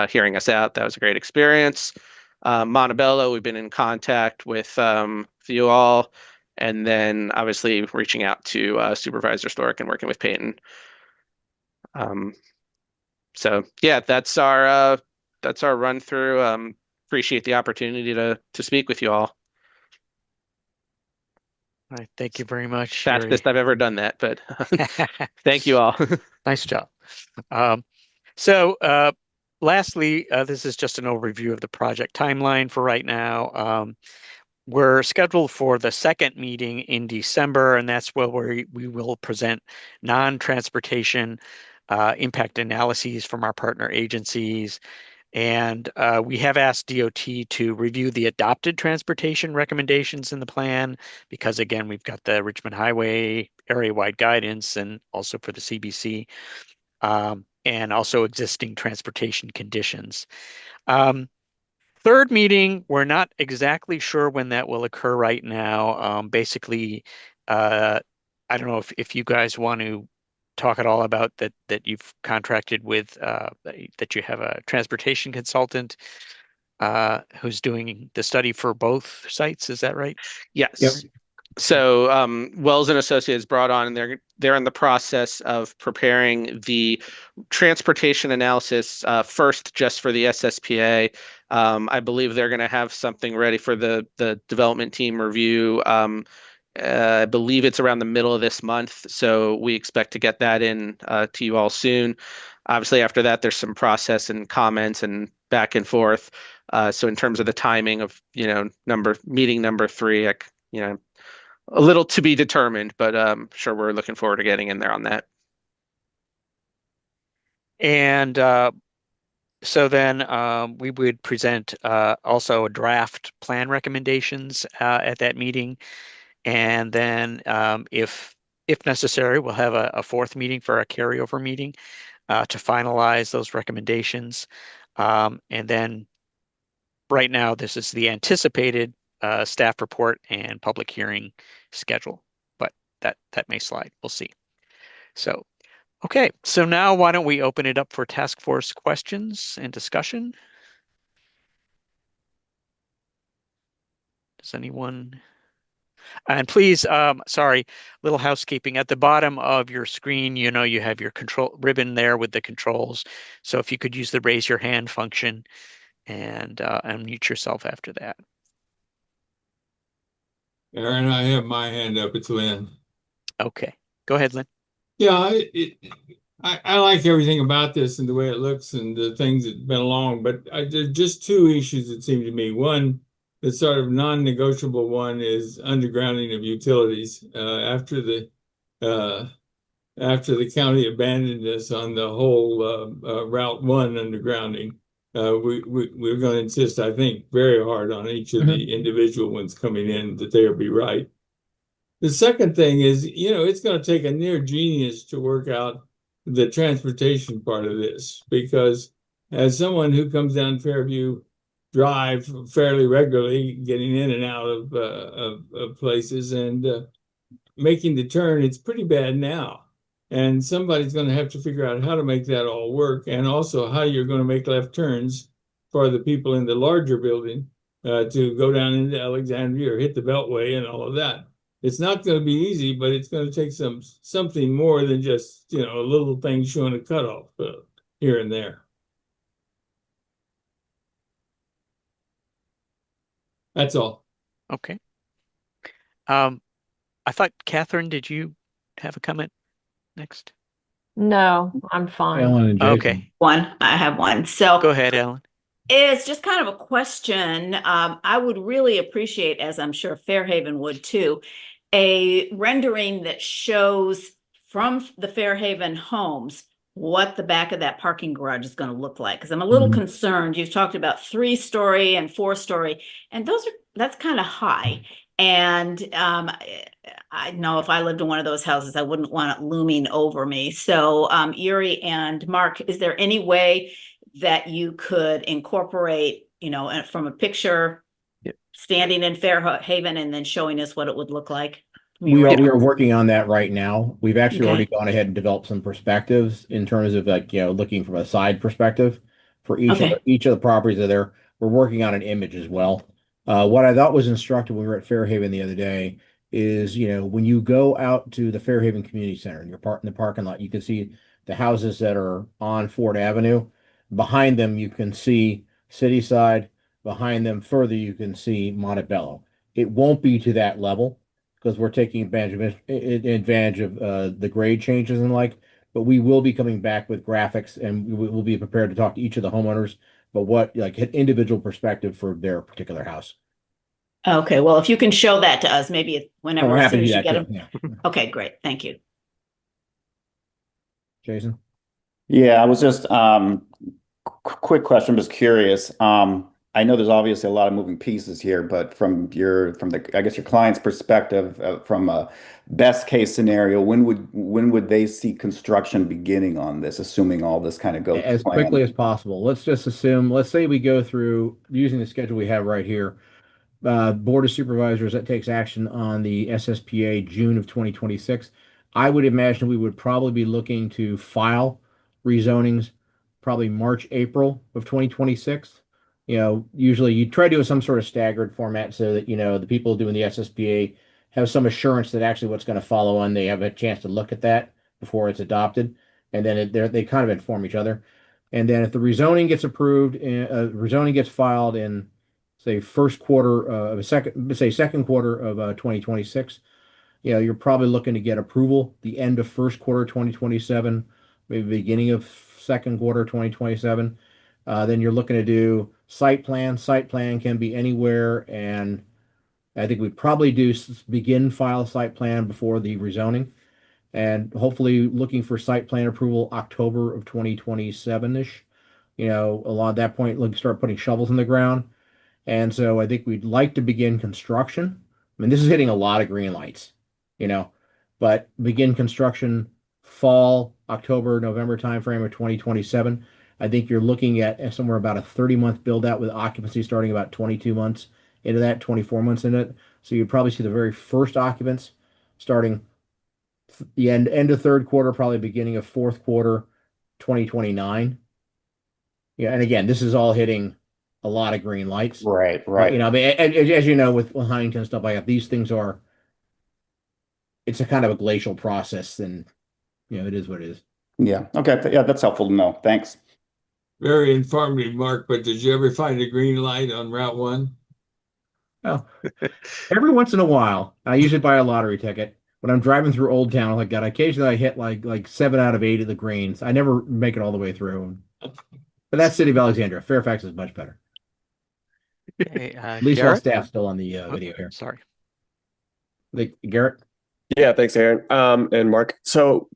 hearing us out. That was a great experience. Montebello, we've been in contact with you all, and then obviously reaching out to Supervisor Stork and working with Peyton. So yeah, that's our run through. Appreciate the opportunity to speak with you all. All right, thank you very much. Fastest I've ever done that, but thank you all. Nice job. So lastly, this is just an overview of the project timeline for right now. We're scheduled for the second meeting in December, and that's where we will present non-transportation impact analyses from our partner agencies. And we have asked DOT to review the adopted transportation recommendations in the plan because, again, we've got the Richmond Highway area-wide guidance and also for the CBC, and also existing transportation conditions. Third meeting, we're not exactly sure when that will occur right now. Basically, I don't know if you guys want to talk at all about that you've contracted with, that you have a transportation consultant who's doing the study for both sites. Is that right? Yes. Yep. So Wells and Associates brought on, and they're in the process of preparing the transportation analysis first, just for the SSPA. I believe they're going to have something ready for the development team review. I believe it's around the middle of this month, so we expect to get that in to you all soon. Obviously, after that, there's some process and comments and back and forth. So in terms of the timing of meeting number 3, a little to be determined, but sure we're looking forward to getting in there on that. And so then we would present also a draft plan recommendations at that meeting. And then if necessary, we'll have a fourth meeting for a carryover meeting to finalize those recommendations. And then right now, this is the anticipated staff report and public hearing schedule, but that may slide. We'll see. So, okay. So now why don't we open it up for task force questions and discussion? Does anyone? And please, sorry, little housekeeping. At the bottom of your screen, you have your control ribbon there with the controls. So if you could use the raise your hand function and unmute yourself after that. Aaron, I have my hand up. It's Lynn. Okay, go ahead, Lynn. Yeah, I like everything about this and the way it looks and the things that been along, but there's just two issues that seem to me. One, the sort of non-negotiable one is undergrounding of utilities. After the county abandoned us on the whole Route 1 undergrounding, we're going to insist, I think, very hard on each of the individual ones coming in that they'll be right. The second thing is, it's going to take a near genius to work out the transportation part of this, because as someone who comes down Fairview Drive fairly regularly, getting in and out of places and making the turn, it's pretty bad now. And somebody's going to have to figure out how to make that all work, and also how you're going to make left turns for the people in the larger building to go down into Alexandria or hit the Beltway and all of that. It's not going to be easy, but it's going to take something more than just, a little thing showing a cutoff here and there. That's all. Okay. I thought, Catherine, did you have a comment next? No, I'm fine. Ellen and Jason. Okay, I have one. So go ahead, Ellen. it's just kind of a question. I would really appreciate, as I'm sure Fairhaven would too, a rendering that shows from the Fairhaven homes what the back of that parking garage is going to look like. Because I'm a little concerned. You've talked about 3-story and 4-story, and that's kind of high. And I know if I lived in one of those houses, I wouldn't want it looming over me. So Yuri and Mark, is there any way that you could incorporate, from a picture standing in Fairhaven and then showing us what it would look like? We are working on that right now. We've actually already gone ahead and developed some perspectives in terms of looking from a side perspective for each of the properties that are there. We're working on an image as well. What I thought was instructive when we were at Fairhaven the other day is, when you go out to the Fairhaven Community Center and you're parked in the parking lot, you can see the houses that are on Ford Avenue. Behind them, you can see Cityside. Behind them further, you can see Montebello. It won't be to that level, because we're taking advantage of the grade changes and but we will be coming back with graphics, and we will be prepared to talk to each of the homeowners, but what an individual perspective for their particular house. Okay, well, if you can show that to us, maybe whenever, as soon as you get them. Yeah. Okay, great, thank you. Jason? Yeah, I was just quick question. I'm just curious. I know there's obviously a lot of moving pieces here, but from your client's perspective, from a best case scenario, when would they see construction beginning on this, assuming all this kind of goes as quickly as possible? Let's just assume, let's say we go through using the schedule we have right here. Board of Supervisors that takes action on the SSPA June of 2026. I would imagine we would probably be looking to file rezonings probably March, April of 2026. Usually you try to do some sort of staggered format so that, the people doing the SSPA have some assurance that actually what's going to follow on, they have a chance to look at that before it's adopted. And then they kind of inform each other. And then if the rezoning gets approved, rezoning gets filed in, say, second quarter of 2026, you're probably looking to get approval the end of first quarter 2027, maybe beginning of second quarter 2027. Then you're looking to do site plan. Site plan can be anywhere and I think we'd probably begin file a site plan before the rezoning, and hopefully looking for site plan approval October of 2027-ish. A lot at that point, start putting shovels in the ground. And so I think we'd like to begin construction. I mean, this is hitting a lot of green lights, you know, but begin construction fall, October, November timeframe of 2027. I think you're looking at somewhere about a 30-month build out with occupancy starting about 22 months into that, 24 months into it. So you'd probably see the very first occupants starting the end of third quarter, probably beginning of fourth quarter 2029. Yeah, and again, this is all hitting a lot of green lights. Right, But, right. I mean, as you know, with Huntington and stuff like that, these things it's a kind of a glacial process, and it is what it is. Yeah. Okay. Yeah, that's helpful to know. Thanks. Very informative, Mark, but did you ever find a green light on Route 1? Oh, every once in a while, I usually buy a lottery ticket. When I'm driving through Old Town like that, occasionally I hit like 7 out of 8 of the greens. I never make it all the way through. But that's City of Alexandria. Fairfax is much better. Okay, At least while Garrett? staff's still on the Oh, video here. sorry. Garrett? Yeah, thanks, Aaron. And Mark. So,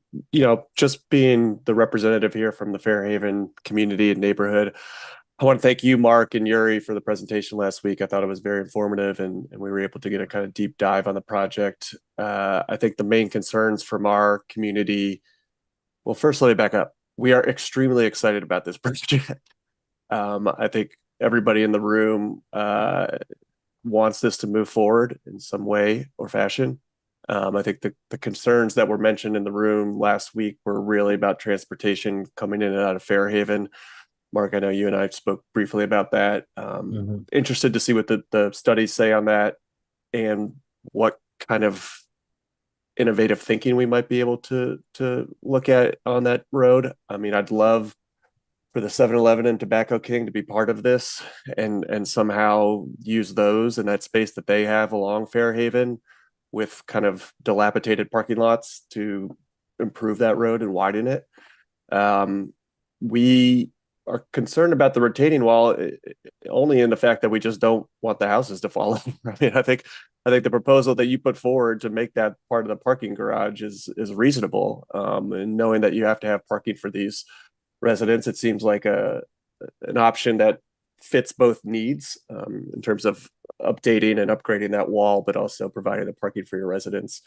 just being the representative here from the Fairhaven community and neighborhood, I want to thank you, Mark and Yuri, for the presentation last week. I thought it was very informative, and we were able to get a kind of deep dive on the project. I think the main concerns from our community, well, first, let me back up. We are extremely excited about this project. I think everybody in the room wants this to move forward in some way or fashion. I think the concerns that were mentioned in the room last week were really about transportation coming in and out of Fairhaven. Mark, I know you and I spoke briefly about that. Interested to see what the studies say on that and what kind of innovative thinking we might be able to look at on that road. I mean, I'd love for the 7-Eleven and Tobacco King to be part of this and somehow use those in that space that they have along Fairhaven with kind of dilapidated parking lots to improve that road and widen it. We are concerned about the retaining wall only in the fact that we just don't want the houses to fall in. I mean, I think the proposal that you put forward to make that part of the parking garage is reasonable. And knowing that you have to have parking for these residents, it seems like an option that fits both needs in terms of updating and upgrading that wall, but also providing the parking for your residents.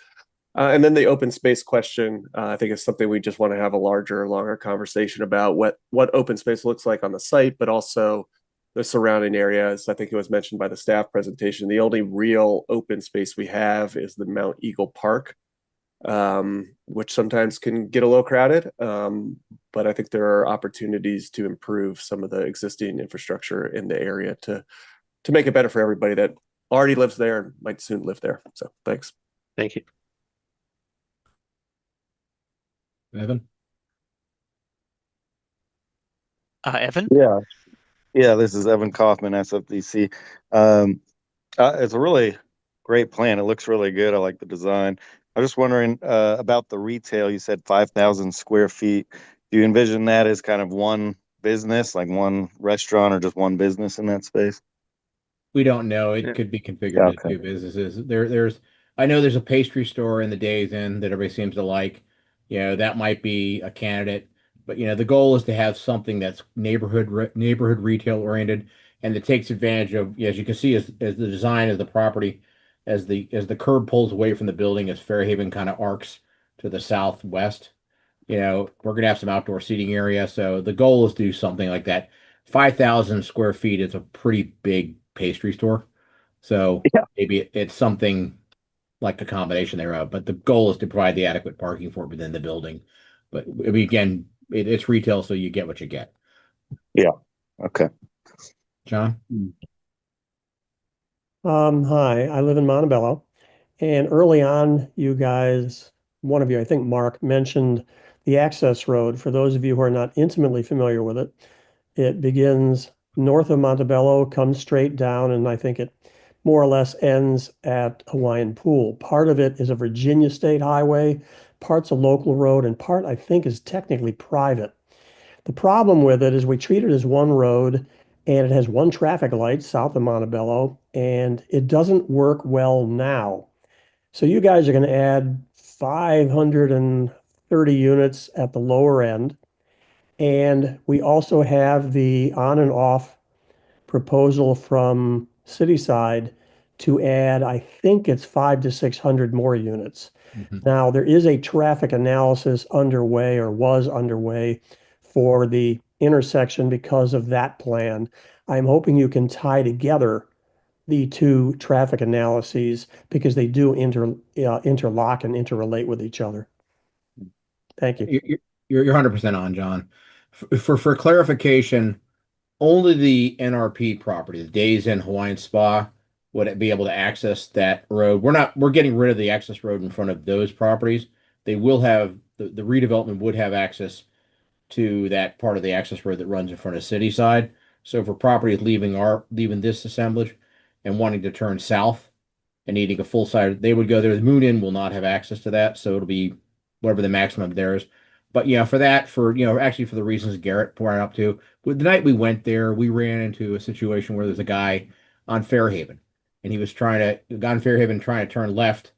And then the open space question, I think is something we just want to have a longer conversation about what open space looks like on the site, but also the surrounding areas. I think it was mentioned by the staff presentation. The only real open space we have is the Mount Eagle Park, which sometimes can get a little crowded. But I think there are opportunities to improve some of the existing infrastructure in the area to make it better for everybody that already lives there and might soon live there. So thanks. Thank you. Evan? Evan? Yeah, this is Evan Kaufman, SFDC. It's a really great plan. It looks really good. I like the design. I was just wondering about the retail. You said 5,000 square feet. Do you envision that as kind of one business, like one restaurant, or just one business in that space? We don't know. It could be configured as Okay. two businesses. I know there's a pastry store in the Days Inn that everybody seems to like. That might be a candidate. But the goal is to have something that's neighborhood retail oriented and that takes advantage of, as you can see, as the design of the property, as the curb pulls away from the building, as Fairhaven kind of arcs to the southwest. We're gonna have some outdoor seating area. So the goal is to do something like that. 5,000 square feet is a pretty big pastry store. So maybe it's something like a combination thereof. But the goal is to provide the adequate parking for it within the building. But I mean, again, it's retail, so you get what you get. Yeah. Okay. John? Hi, I live in Montebello. And early on, you guys, one of you, I think Mark, mentioned the access road. For those of you who are not intimately familiar with it, it begins north of Montebello, comes straight down, and I think it more or less ends at Hawaiian Pool. Part of it is a Virginia State Highway, part's a local road, and part, I think, is technically private. The problem with it is we treat it as one road, and it has one traffic light south of Montebello, and it doesn't work well now. So you guys are going to add 530 units at the lower end. And we also have the on and off proposal from Cityside to add, I think it's 500 to 600 more units. Now, there is a traffic analysis underway or was underway for the intersection because of that plan. I'm hoping you can tie together the two traffic analyses because they do interlock and interrelate with each other. Thank you. You're 100% on, John. For clarification, only the NRP property, the Days Inn Hawaiian Spa, would be able to access that road. We're getting rid of the access road in front of those properties. They will have the redevelopment would have access to that part of the access road that runs in front of Cityside. So for properties leaving this assemblage and wanting to turn south and needing a full side, they would go there. The Moon Inn will not have access to that, so it'll be whatever the maximum there is. But yeah, for actually for the reasons Garrett pointed up to, the night we went there, we ran into a situation where there's a guy on Fairhaven, and he was trying to turn left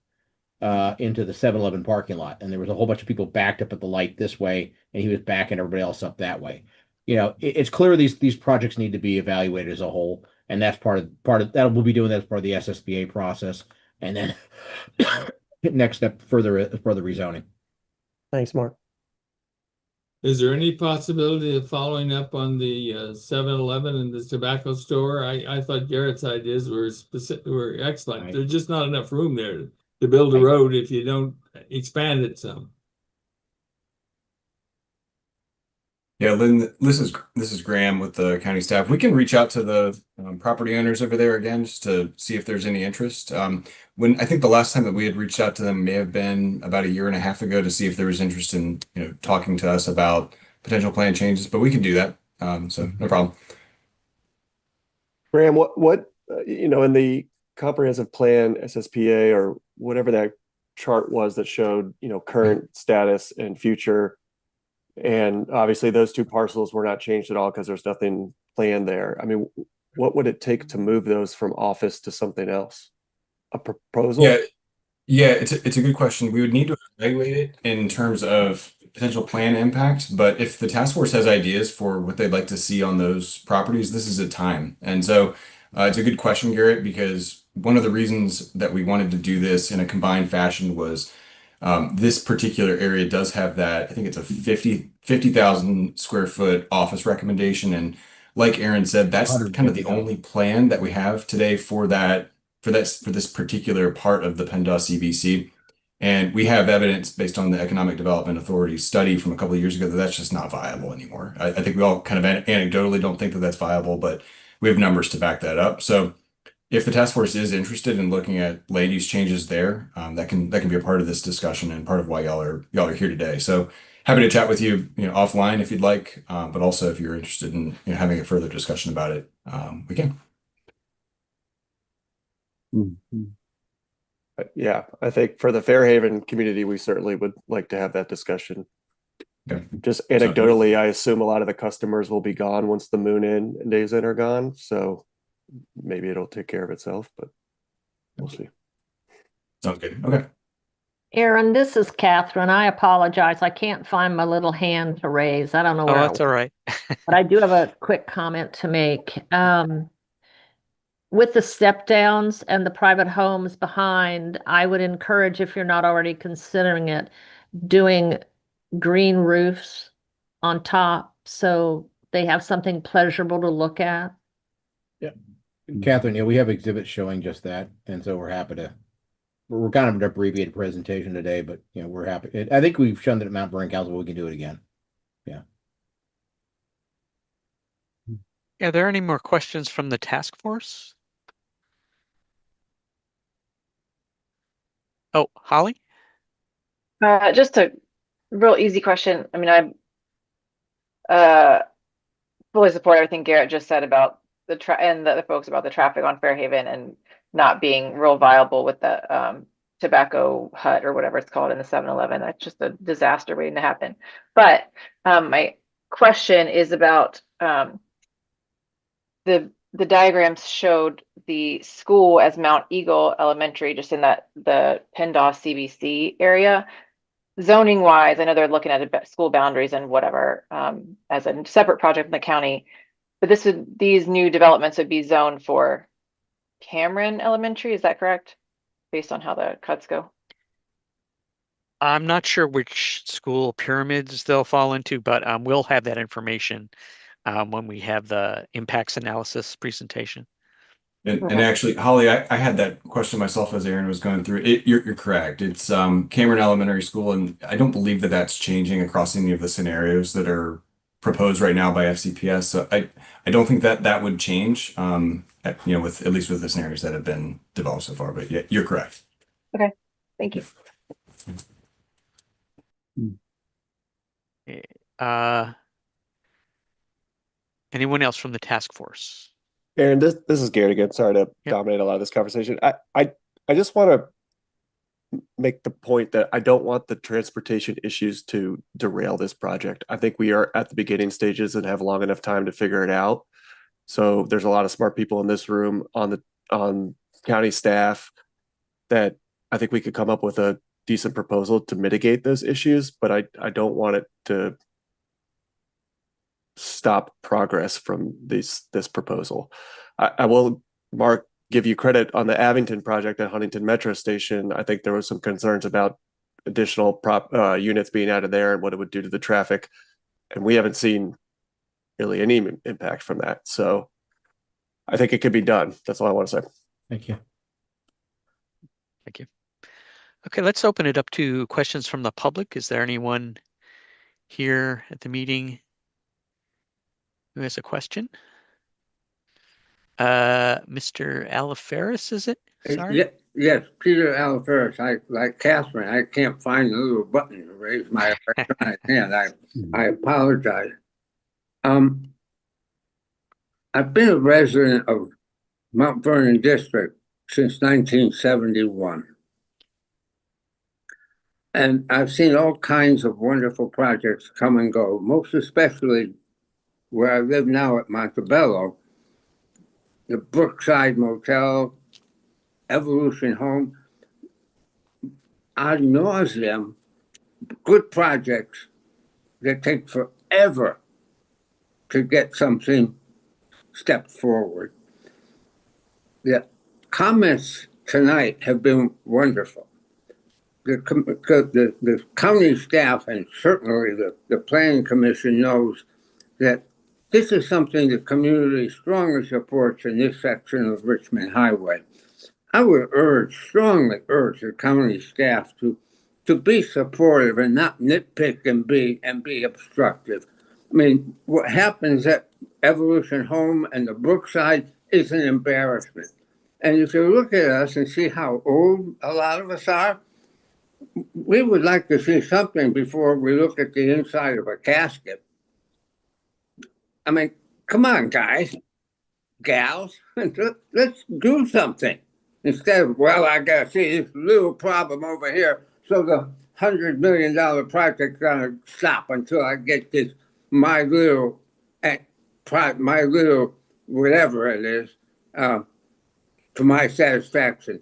into the 7-Eleven parking lot, and there was a whole bunch of people backed up at the light this way, and he was backing everybody else up that way. It's clear these projects need to be evaluated as a whole, and that's part of that. We'll be doing that as part of the SSPA process, and then next step further rezoning. Thanks, Mark. Is there any possibility of following up on the 7-Eleven and the tobacco store? I thought Garrett's ideas were excellent. Right. There's just not enough room there to build a road if you don't expand it some. Yeah, Lynn, this is Graham with the county staff. We can reach out to the property owners over there again just to see if there's any interest. When I think the last time that we had reached out to them may have been about a year and a half ago to see if there was interest in talking to us about potential plan changes, but we can do that. So no problem. Graham, what in the comprehensive plan SSPA or whatever that chart was that showed current status and future. And obviously those two parcels were not changed at all because there's nothing planned there. I mean, what would it take to move those from office to something else? A proposal? Yeah, it's a good question. We would need to evaluate it in terms of potential plan impact, but if the task force has ideas for what they'd like to see on those properties, this is a time. And so it's a good question, Garrett, because one of the reasons that we wanted to do this in a combined fashion was this particular area does have that, I think it's a 50,000 square foot office recommendation. And like Aaron said, that's kind of the only plan that we have today for this particular part of the PennDOT CBC. And we have evidence based on the Economic Development Authority study from a couple of years ago that that's just not viable anymore. I think we all kind of anecdotally don't think that that's viable, but we have numbers to back that up. So if the task force is interested in looking at land use changes there, that can be a part of this discussion and part of why y'all are here today. So happy to chat with you, offline if you'd like, but also if you're interested in having a further discussion about it, we can. Yeah, I think for the Fairhaven community, we certainly would like to have that discussion. Okay. Just anecdotally, I assume a lot of the customers will be gone once the Moon Inn and Days Inn are gone. So maybe it'll take care of itself, but we'll see. Sounds good. Okay. Aaron, this is Catherine. I apologize. I can't find my little hand to raise. I don't know where that's all right. but I do have a quick comment to make. With the step downs and the private homes behind, I would encourage, if you're not already considering it, doing green roofs on top so they have something pleasurable to look at. Yeah. Catherine, we have exhibits showing just that. And so we're kind of an abbreviated presentation today, but we're happy. I think we've shown that at Mount Vernon Council, we can do it again. Yeah. Are there any more questions from the task force? Oh, Holly? Just a real easy question. I mean, I fully support everything Garrett just said about and the other folks about the traffic on Fairhaven and not being real viable with the tobacco hut or whatever it's called in the 7-Eleven. That's just a disaster waiting to happen. But my question is about the diagrams showed the school as Mount Eagle Elementary, just in the PennDOS CBC area. Zoning wise, I know they're looking at school boundaries and whatever as a separate project in the county, but these new developments would be zoned for Cameron Elementary. Is that correct? Based on how the cuts go. I'm not sure which school pyramids they'll fall into, but we'll have that information when we have the impacts analysis presentation. And actually, Holly, I had that question myself as Aaron was going through it. You're correct. It's Cameron Elementary School, and I don't believe that that's changing across any of the scenarios that are proposed right now by FCPS. So I don't think that that would change, with at least with the scenarios that have been developed so far. But yeah, you're correct. Okay, thank you. Anyone else from the task force? Aaron, this is Garrett again. Sorry to dominate a lot of this conversation. I just want to make the point that I don't want the transportation issues to derail this project. I think we are at the beginning stages and have long enough time to figure it out. So there's a lot of smart people in this room on county staff that I think we could come up with a decent proposal to mitigate those issues, but I don't want it to stop progress from this proposal. I will, Mark, give you credit on the Abington project at Huntington Metro Station. I think there was some concerns about additional units being added there and what it would do to the traffic, and we haven't seen really any impact from that. So I think it could be done. That's all I want to say. Thank you. Thank you. Okay, let's open it up to questions from the public. Is there anyone here at the meeting who has a question? Mr. Aliferis, is it? Sorry. Yes, Peter Aliferis. Like Catherine, I can't find the little button to raise my electronic hand. I apologize. I've been a resident of Mount Vernon District since 1971. And I've seen all kinds of wonderful projects come and go, most especially where I live now at Montebello, the Brookside Motel, Evolution Home, ad nauseum, good projects that take forever to get something stepped forward. The comments tonight have been wonderful. The county staff and certainly the planning commission knows that this is something the community strongly supports in this section of Richmond Highway. I would strongly urge the county staff to be supportive and not nitpick and be obstructive. I mean, what happens at Evolution Home and the Brookside is an embarrassment. And if you look at us and see how old a lot of us are, we would like to see something before we look at the inside of a casket. I mean, come on, guys, gals, let's do something. Instead of, well, I gotta see this little problem over here, so the $100 million project's gonna stop until I get this my little whatever it is to my satisfaction.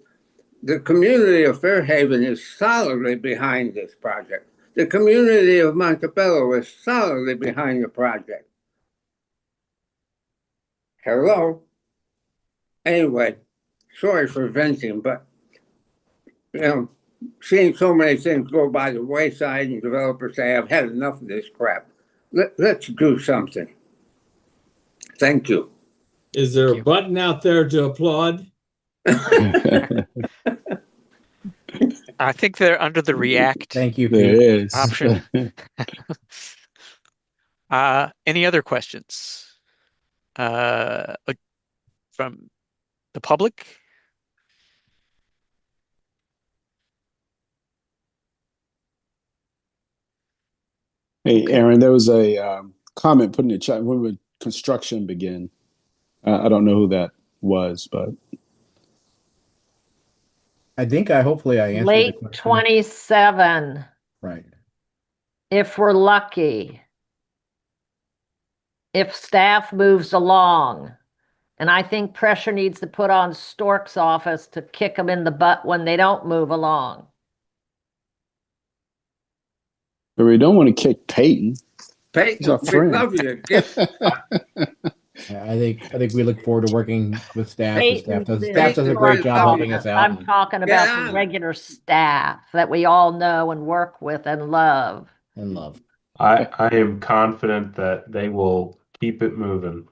The community of Fairhaven is solidly behind this project. The community of Montebello is solidly behind the project. Hello? Anyway, sorry for venting, but, seeing so many things go by the wayside and developers say, I've had enough of this crap. Let's do something. Thank you. Is there a button out there to applaud? I think they're under the react. Thank you, There is. Option. Any other questions from the public? Hey, Aaron, there was a comment put in the chat. When would construction begin? I don't know who that was, but I think hopefully I answered Late the question. 27, Right. if we're lucky. If staff moves along. And I think pressure needs to put on Stork's office to kick them in the butt when they don't move along. But we don't want to kick Peyton. He's our we friend. love you. Get I think we look forward to working with staff. The staff does a Peyton, great we job love helping you. us out. I'm talking about the on it. regular staff that we all know and work with and love. And love. I am confident that they will keep it moving.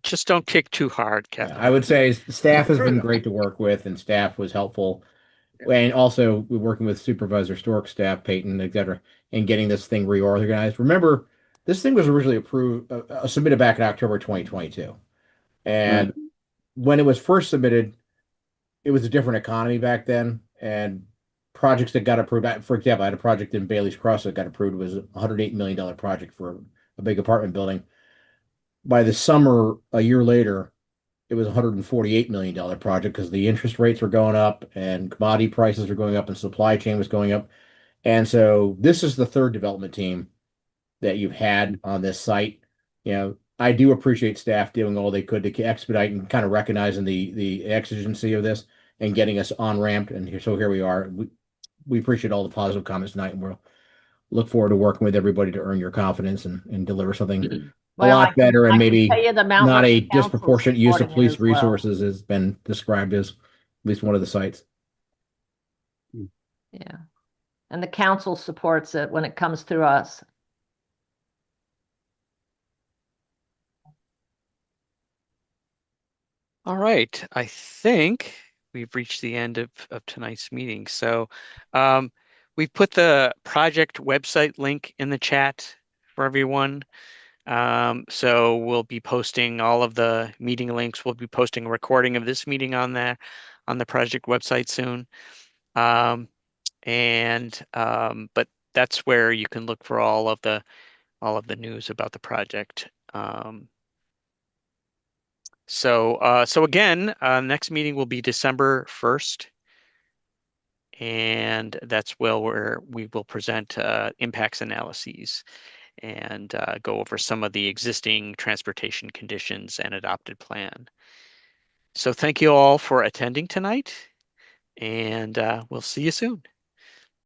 Just don't kick too hard, Kevin. I would say staff has been great to work with, and staff was helpful. And also, we're working with Supervisor Stork, staff, Peyton, et cetera, and getting this thing reorganized. Remember, this thing was originally approved, submitted back in October 2022. And when it was first submitted, it was a different economy back then. And projects that got approved, for example, I had a project in Bailey's Cross that got approved. It was a $108 million project for a big apartment building. By the summer, a year later, it was a $148 million project because the interest rates were going up and commodity prices were going up and supply chain was going up. And so this is the third development team that you've had on this site. You know, I do appreciate staff doing all they could to expedite and kind of recognizing the exigency of this and getting us on ramped. And here we are. We appreciate all the positive comments tonight, and we'll look forward to working with everybody to earn your confidence and deliver something a lot better and maybe not a disproportionate use of police resources has been described as at least one of the sites. Yeah. And the council supports it when it comes through us. All right. I think we've reached the end of tonight's meeting. So we've put the project website link in the chat for everyone. So we'll be posting all of the meeting links. We'll be posting a recording of this meeting on there on the project website soon. But that's where you can look for all of the news about the project. So again, next meeting will be December 1st. And that's where we will present impacts analyses and go over some of the existing transportation conditions and adopted plan. So thank you all for attending tonight, and we'll see you soon.